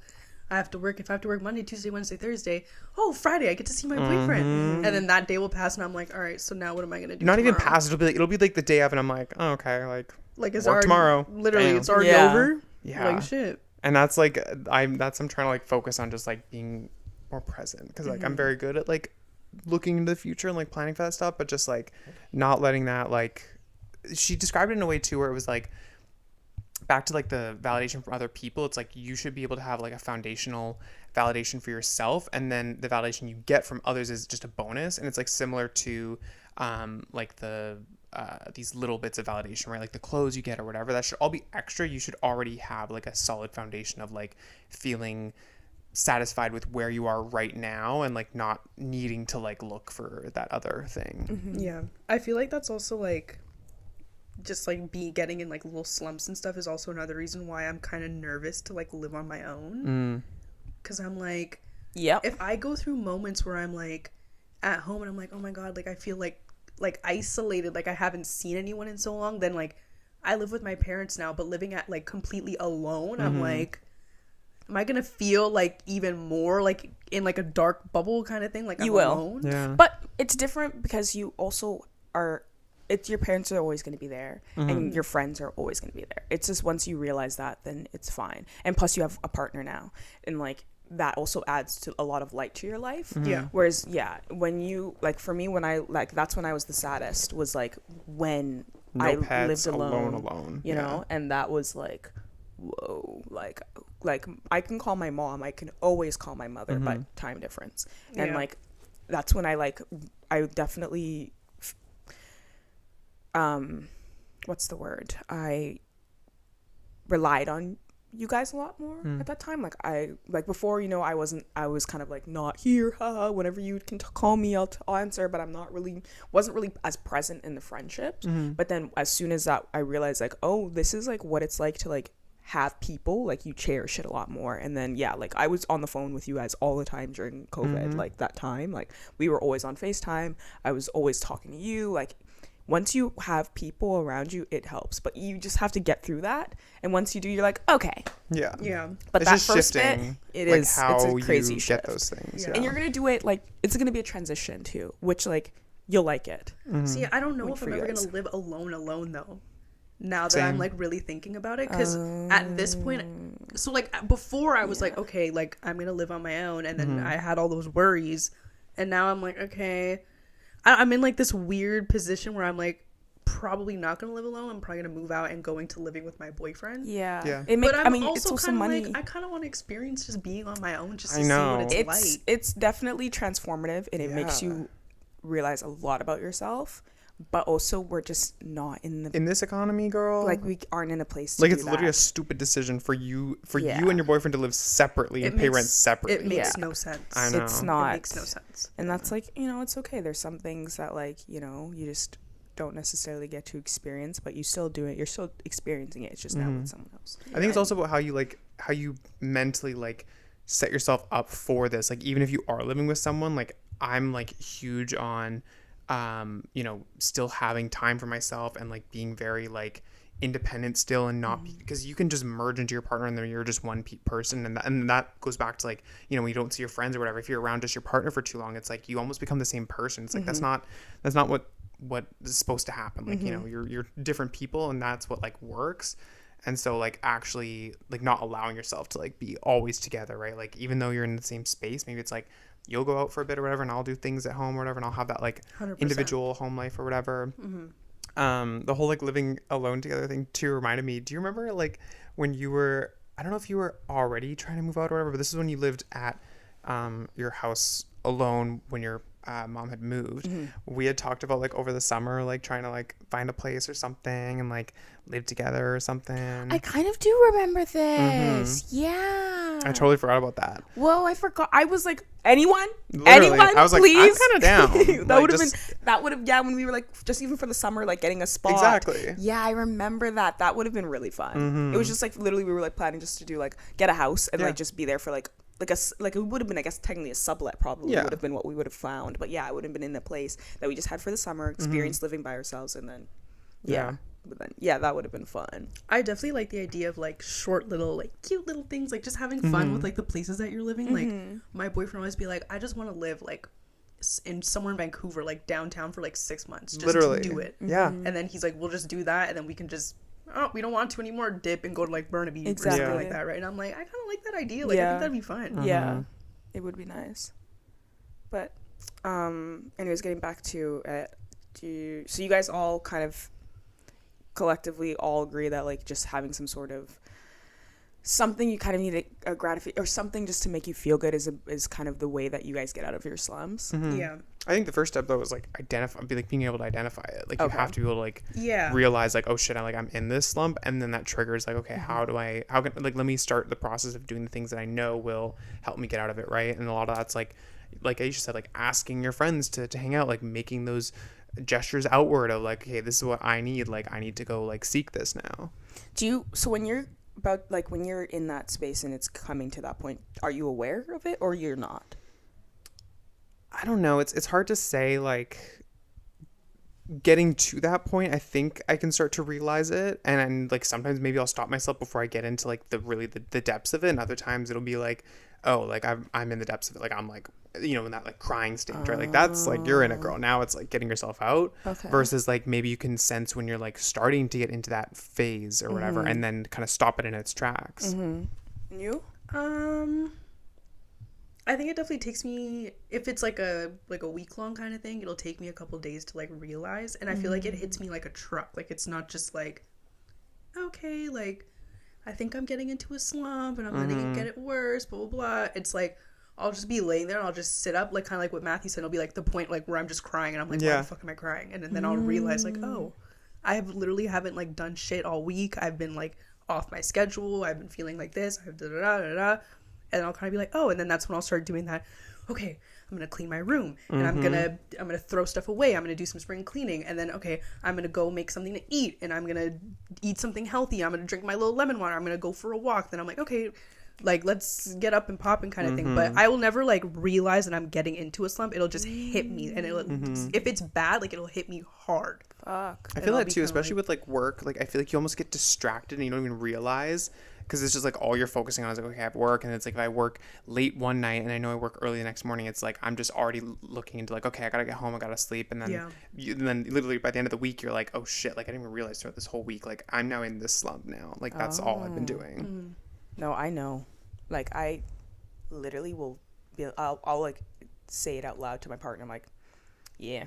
have to work. If I have to work Monday, Tuesday, Wednesday, Thursday, Friday, I get to see my boyfriend. And then that day will pass, and I'm like, all right, so now what am I gonna do? Not even tomorrow? past. It'll be like the day of, and I'm like, oh, okay, like it's work already, tomorrow. Literally, Bam. it's already Yeah. over. Yeah. Like shit. And that's like I'm trying to like focus on just like being more present because like I'm very good at like looking into the future and like planning for that stuff, but just like not letting that like she described it in a way too where it was like back to like the validation from other people. It's like you should be able to have like a foundational validation for yourself, and then the validation you get from others is just a bonus. And it's like similar to like the these little bits of validation, right? Like the clothes you get or whatever, that should all be extra. You should already have like a solid foundation of like feeling satisfied with where you are right now and like not needing to like look for that other thing. Yeah, I feel like that's also like just like getting in like little slumps and stuff is also another reason why I'm kind of nervous to like live on my own. Because I'm like, Yep. if I go through moments where I'm like at home and I'm like, oh my god, like I feel like isolated, like I haven't seen anyone in so long, then like I live with my parents now, but living at like completely alone, I'm like, am I gonna feel like even more like in like a dark bubble kind of thing, like You I'm will. alone? Yeah. But it's different because you also are. It's your parents are always going to be there, and your friends are always going to be there. It's just once you realize that, then it's fine. And plus, you have a partner now, and like that also adds to a lot of light to your life. Yeah. Whereas, yeah, when you like for me, when I like that's when I was the saddest. Was like when No I pets, lived alone, alone. you Yeah. know, and that was like, whoa, like I can call my mom, I can always call my mother, but time difference, and Yeah. like that's when I definitely what's the word, I relied on you guys a lot more at that time. Like before, I was kind of like not here, haha, whenever you can call me, I'll answer, but wasn't really as present in the friendships. But then as soon as that, I realized like, oh, this is like what it's like to like have people, like you cherish it a lot more. And then like I was on the phone with you guys all the time during COVID, like that time, like we were always on FaceTime. I was always talking to you. Like once you have people around you, it helps, but you just have to get through that. And once you do, you're like, okay. Yeah. But it's that just first shifting, bit, like it's how a crazy you shift. get those things. Yeah. And you're going to do it, like, it's going to be a transition too, which like, you'll like it. See, I don't know Like if for I'm you ever guys. going to live alone though. Now that Same. I'm like really thinking about it, because at this point, so like before I was like, okay, like I'm going to live on my own. And then I had all those worries. And now I'm like, okay, I'm in like this weird position where I'm like, probably not gonna live alone. I'm probably gonna move out and go into living with my boyfriend. Yeah. But I'm it's also kind of money. like, I kind of want to experience just being on my own, just to I see know. what it's like. It's definitely transformative, and it makes Yeah. you realize a lot about yourself. But also, we're just not in this economy, girl. like we aren't in a place to like do it's literally a that. stupid decision for you Yeah. and your boyfriend to live separately and pay rent separately. It makes Yeah. no sense. I know. It's not. It makes no sense. And that's like, it's okay. There's some things that like, you just don't necessarily get to experience, but you still do it. You're still experiencing it. It's just now with someone else. I think it's also about how you mentally like set yourself up for this. Like even if you are living with someone, like I'm like huge on still having time for myself and like being very like independent still, and not because you can just merge into your partner and then you're just one person, and that goes back to like when you don't see your friends or whatever, if you're around just your partner for too long, it's like you almost become the same person. It's like that's not what is supposed to happen. Like you're different people, and that's what like works. And so like actually like not allowing yourself to like be always together, right? Like even though you're in the same space, maybe it's like you'll go out for a bit or whatever, and I'll do things at home or whatever, and I'll have that like 100%. individual home life or whatever. The whole like living alone together thing too reminded me, do you remember like when you were, I don't know if you were already trying to move out or whatever, but this is when you lived at your house alone when your mom had moved. We had talked about like over the summer like trying to like find a place or something and like live together or something. I kind of do remember this. Yeah. I totally forgot about that. Whoa, I forgot. I was like, anyone? Literally, Anyone? I was like, please? I'm kind of down. That Like, would have just- been, when we were like, just even for the summer, like getting a spot. Exactly. Yeah, I remember that. That would have been really fun. It was just like, literally, we were like planning just to do like, get a house and Yeah. like just be there for like it would have been, I guess, technically a sublet probably Yeah. would have been what we would have found. But yeah, it would have been in a place that we just had for the summer, experience living by ourselves, and then, Yeah. But then, yeah, that would have been fun. I definitely like the idea of like short little like cute little things, like just having fun with like the places that you're living. Like my boyfriend always be like, I just want to live like in somewhere in Vancouver, like downtown for like 6 months, just Literally. to do it. Yeah. And then he's like, we'll just do that, and then we can just, oh, we don't want to anymore, dip and go to like Burnaby or Exactly. something like that, right? And I'm like, I kind of like that idea. Like I Yeah. think that'd be fun. Yeah, it would be nice. But anyways, getting back to so you guys all kind of collectively all agree that like just having some sort of something you kind of need a gratification or something just to make you feel good is kind of the way that you guys get out of your slums. Yeah. I think the first step though is like being able to identify it. Like you Okay. have to be able to like Yeah. realize like, oh shit, I'm in this slump, and then that triggers like, okay, how can like let me start the process of doing the things that I know will help me get out of it, right? And a lot of that's like Aisha said, like asking your friends to hang out, like making those gestures outward of like, hey, this is what I need, like I need to go like seek this now. So when you're when you're in that space and it's coming to that point, are you aware of it or you're not? I don't know, it's hard to say. Like getting to that point, I think I can start to realize it, and like sometimes maybe I'll stop myself before I get into like the depths of it, and other times it'll be like, oh, like I'm in the depths of it, like I'm like in that like crying stage, right? Like that's like you're in it, girl. Now it's like getting yourself out. Okay. Versus like maybe you can sense when you're like starting to get into that phase or whatever, and then kind of stop it in its tracks. And you? I think it definitely takes me, if it's like a week long kind of thing, it'll take me a couple days to like realize, and I feel like it hits me like a truck. Like it's not just like, okay, like I think I'm getting into a slump and I'm gonna get it worse, blah blah blah. It's like I'll just be laying there and I'll just sit up, like kind of like what Matthew said. It'll be like the point like where I'm just crying and I'm like, why Yeah. the fuck am I crying? And then I'll realize like, oh, I have literally haven't like done shit all week. I've been like off my schedule. I've been feeling like this. I've da da da da da. And I'll kind of be like, oh, and then that's when I'll start doing that. Okay, I'm gonna clean my room, and I'm gonna throw stuff away. I'm gonna do some spring cleaning, and then okay, I'm gonna go make something to eat, and I'm gonna eat something healthy. I'm gonna drink my little lemon water. I'm gonna go for a walk. Then I'm like, okay, like let's get up and pop and kind of thing. But I will never like realize that I'm getting into a slump. It'll just hit me, and if it's bad, like it'll hit me hard. Fuck. I feel that too, especially with like work. Like I feel like you almost get distracted and you don't even realize, because it's just like all you're focusing on is like, okay, I have work, and it's like if I work late one night and I know I work early the next morning, it's like I'm just already looking into like, okay, I gotta get home, I gotta sleep, and then and then literally by the end of the week you're like, oh shit, like I didn't even realize throughout this whole week, like I'm now in this slump now, like that's all I've been doing. No, I know. Like I literally will be. I'll like say it out loud to my partner. I'm like, yeah,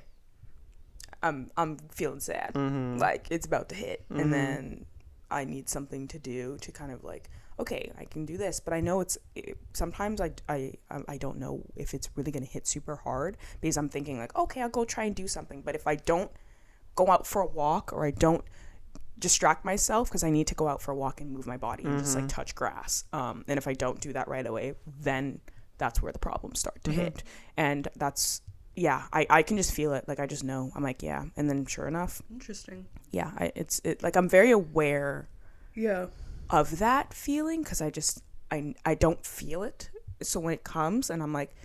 I'm feeling sad. Like it's about to hit, and then I need something to do to kind of like, okay, I can do this, but I know sometimes I don't know if it's really going to hit super hard, because I'm thinking like, okay, I'll go try and do something. But if I don't go out for a walk, or I don't distract myself, because I need to go out for a walk and move my body and just like touch grass. And if I don't do that right away, then that's where the problems start to hit. And that's, yeah, I can just feel it. Like, I just know. I'm like, yeah. And then sure enough. Interesting. Yeah, like, I'm very aware of that feeling, because I don't feel it. So when it comes and I'm like,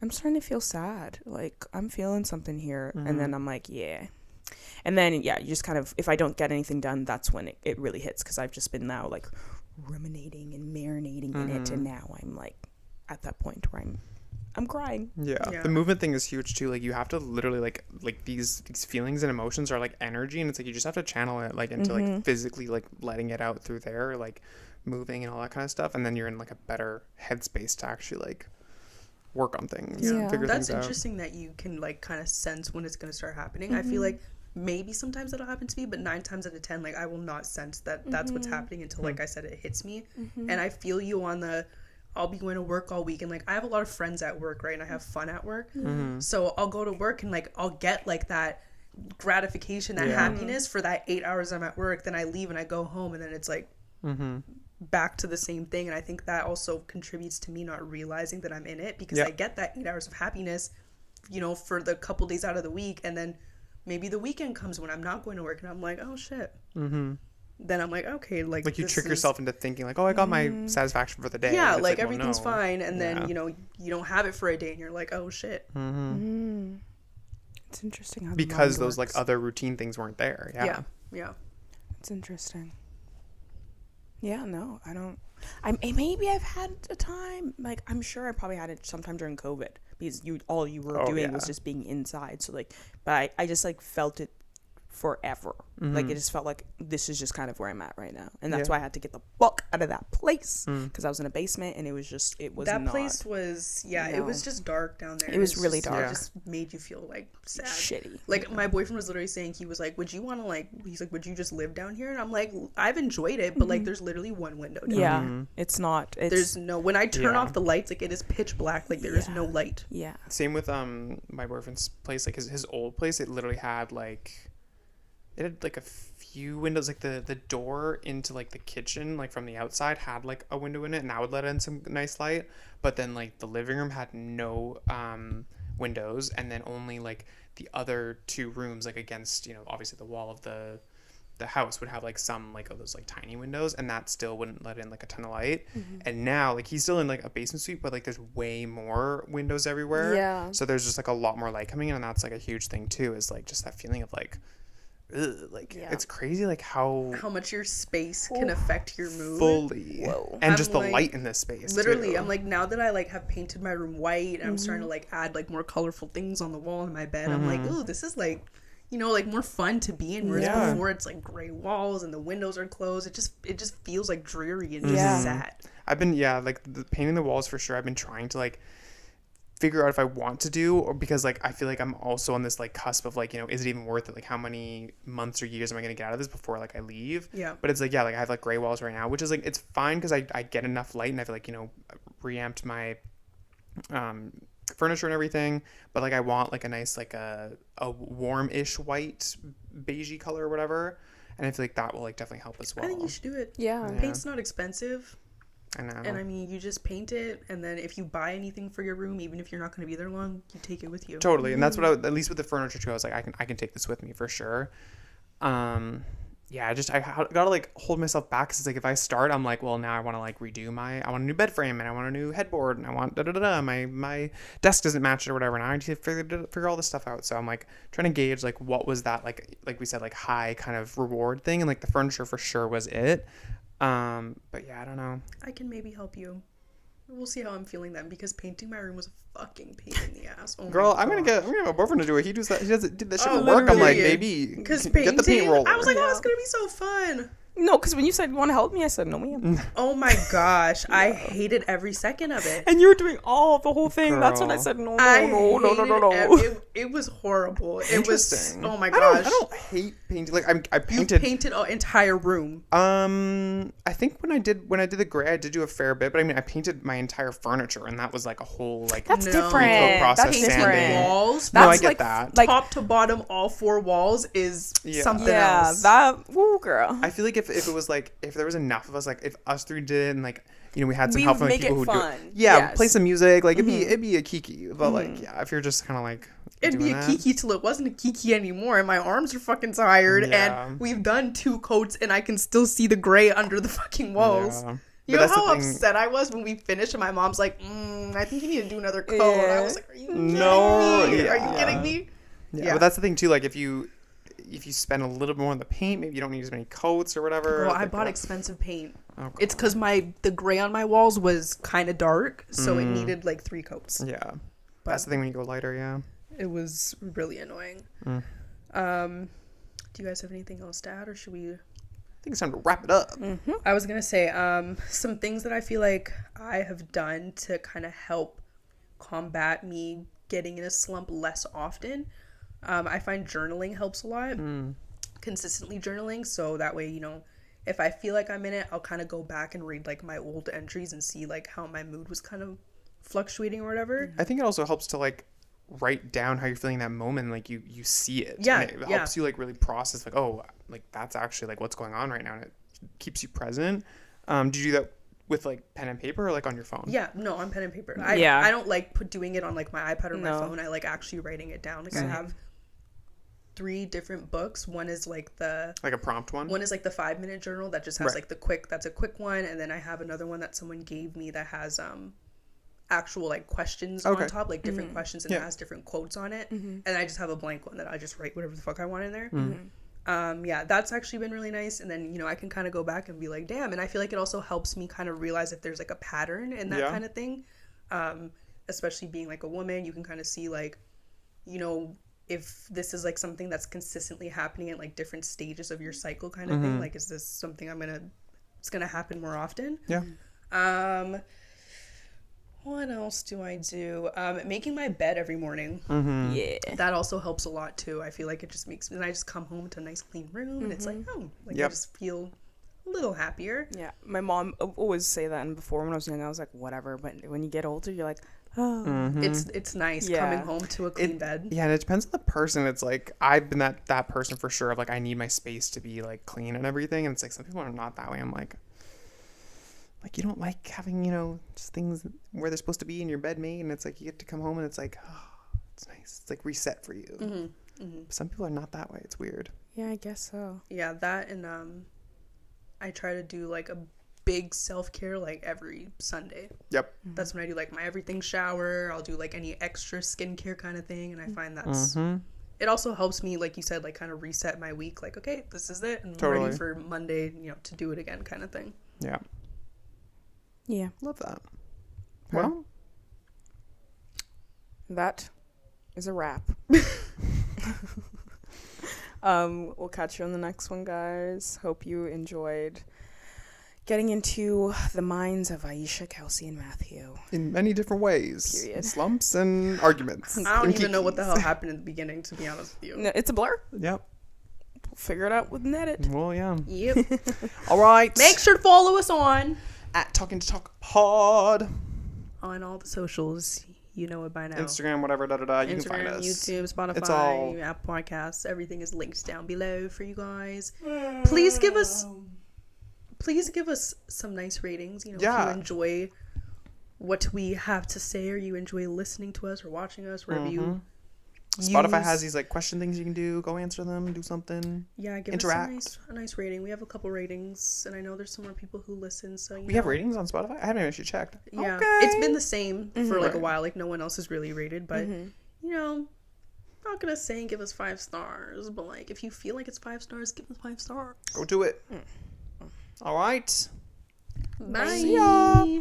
I'm starting to feel sad. Like, I'm feeling something here. And then I'm like, yeah. And then, yeah, you just kind of, if I don't get anything done, that's when it really hits, because I've just been now, like, ruminating and marinating in it. And now I'm, like, at that point where I'm crying. Yeah. The movement thing is huge too. Like you have to literally like these feelings and emotions are like energy, and it's like you just have to channel it like into like physically like letting it out through there, like moving and all that kind of stuff, and then you're in like a better headspace to actually like work on things. Figure That's things interesting that you can like kind of sense when it's going to start happening. I feel like maybe sometimes that'll happen to me, but 9 times out of 10, like I will not sense that that's what's happening until like I said, it hits me. And I feel you on the, I'll be going to work all week, and like I have a lot of friends at work, right? And I have fun at work. So I'll go to work and like I'll get like that gratification, that happiness for that 8 hours I'm at work. Then I leave and I go home, and then it's like back to the same thing. And I think that also contributes to me not realizing that I'm in it, because I get that 8 hours of happiness, you know, for the couple days out of the week, and then maybe the weekend comes when I'm not going to work and I'm like, oh shit. Then I'm like, okay, like you trick yourself into thinking like, oh, I got my satisfaction for the day. Yeah, like well, no. everything's fine, and then you know you don't have it for a day, and you're like, oh shit. It's interesting how because the mind those like works. other routine things weren't there. Yeah. It's interesting. Yeah, no, I don't. Maybe I've had a time, like I'm sure I probably had it sometime during COVID, because all you were doing was just being inside. So like, but I just like felt it forever. Like it just felt like this is just kind of where I'm at right now, and that's why I had to get the fuck out of that place, because I was in a basement, and it was that not, place was it was just dark down there. It was really dark. It just made you feel like sad, shitty. Like my boyfriend was literally saying, he was like, would you want to like, he's like, would you just live down here? And I'm like, I've enjoyed it, but like there's literally one window down here. It's not, There's no, when I turn off the lights, like it is pitch black, like there is no light. Same with my boyfriend's place, like his old place. It literally had like, it had like a few windows, like the door into like the kitchen, like from the outside, had like a window in it, and that would let in some nice light. But then like the living room had no windows, and then only like the other 2 rooms, like against, you know, obviously the wall of the house would have like some like of those like tiny windows, and that still wouldn't let in like a ton of light. And now like he's still in like a basement suite, but like there's way more windows everywhere, so there's just like a lot more light coming in, and that's like a huge thing too, is like just that feeling of like, it's crazy like how much your space can affect your mood fully. And just the like, light in this space literally too. I'm like, now that I like have painted my room white, and I'm starting to like add like more colorful things on the wall in my bed, I'm like, ooh, this is like, you know, like more fun to be in, whereas before it's like gray walls and the windows are closed. It just feels like dreary and just sad. I've been like painting the walls for sure. I've been trying to like figure out if I want to do, or because like I feel like I'm also on this like cusp of like, you know, is it even worth it? Like how many months or years am I gonna get out of this before like I leave? But it's like, like I have like gray walls right now, which is like, it's fine because I get enough light, and I feel like, you know, reamped my furniture and everything, but like I want like a nice like a warm-ish white beigey color or whatever. And I feel like that will like definitely help as well. I think you should do it. Yeah. Paint's not expensive. I know. And I mean, you just paint it, and then if you buy anything for your room, even if you're not going to be there long, you take it with you. Totally. And that's what at least with the furniture too, I was like, I can take this with me for sure. Yeah, I gotta like hold myself back because it's like if I start, I'm like, well, now I want to like I want a new bed frame and I want a new headboard and I want my desk doesn't match it or whatever. Now I need to figure all this stuff out. So I'm like trying to gauge like what was that like we said, like high kind of reward thing, and like the furniture for sure was it. But yeah, I don't know. I can maybe help you. We'll see how I'm feeling then, because painting my room was a fucking pain in the ass. Oh Girl, my I'm gonna gosh. have a boyfriend to do it. He did that shit Oh, for work. I'm like, literally. baby, Because get the paint roller. I was like, oh, it's gonna be so fun. No, because when you said you want to help me, I said no, ma'am. Oh my gosh, I hated every second of it. And you were doing the whole thing. That's when I Girl. said no. It was horrible. It was. Interesting. Oh my I gosh. don't hate painting. Like I You painted. painted an entire room. I think when I did the gray, I did do a fair bit, but I mean, I painted my entire furniture, and that was like a whole like That's No. different. process That's sanding. different. Walls. No, I That's get like- that. like- Top to bottom, all 4 walls is Yeah. something Yeah, else. girl. I feel like if it was like if there was enough of us, like if us 3 did it, and like we had some We help would from like, make people it who do fun. it. Yeah, Yes. play some music. Like it'd be a kiki, but like yeah, if you're just kind of like It'd be doing a that. kiki till it wasn't a kiki anymore, and my arms are fucking tired. Yeah. And we've done 2 coats, and I can still see the gray under the fucking walls. Yeah. You But know that's the how thing- upset I was when we finished, and my mom's like, I think you need to do another coat. Yeah. I was like, are you kidding No, me? Are yeah. you kidding me? Yeah, but that's the thing too. Like if you spend a little bit more on the paint, maybe you don't need as many coats or whatever. Girl, I Like, bought expensive paint. oh, It's because the gray on my walls was kind of dark, so it needed like 3 coats. yeah. That's the thing when you go lighter. Yeah. It was really annoying. Do you guys have anything else to add, or should we? I think it's time to wrap it up. I was gonna say some things that I feel like I have done to kind of help combat me getting in a slump less often. I find journaling helps a lot. Consistently journaling, so that way, if I feel like I'm in it, I'll kind of go back and read like my old entries and see like how my mood was kind of fluctuating or whatever. I think it also helps to like write down how you're feeling that moment, like you see it. Yeah, And it yeah. helps you like really process like, oh, like that's actually like what's going on right now, and it keeps you present. Do you do that with like pen and paper or like on your phone? Yeah, no, on pen and paper. Yeah. I don't like doing it on like my iPad or my No. phone. I like actually writing it down. Like I have 3 different books. One is like the Like a prompt one? 5-minute journal that just has Right. like that's a quick one, and then I have another one that someone gave me that has actual like questions Okay. on top, like different questions, and Yeah. it has different quotes on it. And I just have a blank one that I just write whatever the fuck I want in there. Yeah, that's actually been really nice. And then, I can kind of go back and be like, damn. And I feel like it also helps me kind of realize if there's like a pattern in that Yeah. kind of thing. Especially being like a woman, you can kind of see like, if this is like something that's consistently happening at like different stages of your cycle kind of thing. Like, is this something it's gonna happen more often? Yeah. What else do I do? Making my bed every morning. Yeah. That also helps a lot too. I feel like it just makes me, and I just come home to a nice clean room, and it's like, I Yep. just feel a little happier. Yeah. My mom always say that, and before when I was young, I was like, whatever. But when you get older, you're like, oh. It's nice Yeah. coming home to a clean bed. Yeah, and it depends on the person. It's like I've been that person for sure of like I need my space to be like clean and everything, and it's like some people are not that way. I'm like you don't like having just things where they're supposed to be in your bed made, and it's like you get to come home and it's like, oh, it's nice. It's like reset for you. Some people are not that way. It's weird. Yeah, I guess so. Yeah, that, and I try to do like a big self-care like every Sunday. Yep. That's when I do like my everything shower. I'll do like any extra skincare kind of thing, and I find that's it also helps me, like you said, like kind of reset my week. Like, okay, this is it, and I'm Totally. ready for Monday, to do it again, kind of thing. Yeah. Yeah. Love that. Well, That is a wrap. We'll catch you on the next one, guys. Hope you enjoyed getting into the minds of Aisha, Kelsey, and Matthew. in many different ways. Period. Slumps and arguments. I don't and even know what the kikis. hell happened in the beginning, to be honest with you. No, it's a blur. Yep. We'll figure it out with an edit. Well, yeah. Yep. All right. Make sure to follow us on at Talking to Talk Pod. all the socials. You know it by now. Instagram, whatever, you can find Instagram, us. YouTube, Spotify, It's all... Apple Podcasts. Everything is linked down below for you guys. Please give us some nice ratings. You know, if you enjoy what we have to say, or you enjoy listening to us or watching us, wherever you Spotify has these like question things you can do. Go answer them. Do something. Yeah, give interact. us a nice rating. We have a couple ratings, and I know there's some more people who listen. So we have ratings on Spotify. I haven't actually checked. Yeah, okay. It's been the same for like a while. Like no one else is really rated, but you know, I'm not gonna say give us 5 stars, but like if you feel like it's 5 stars, give us 5 stars. Go do it. All right. Bye. See ya.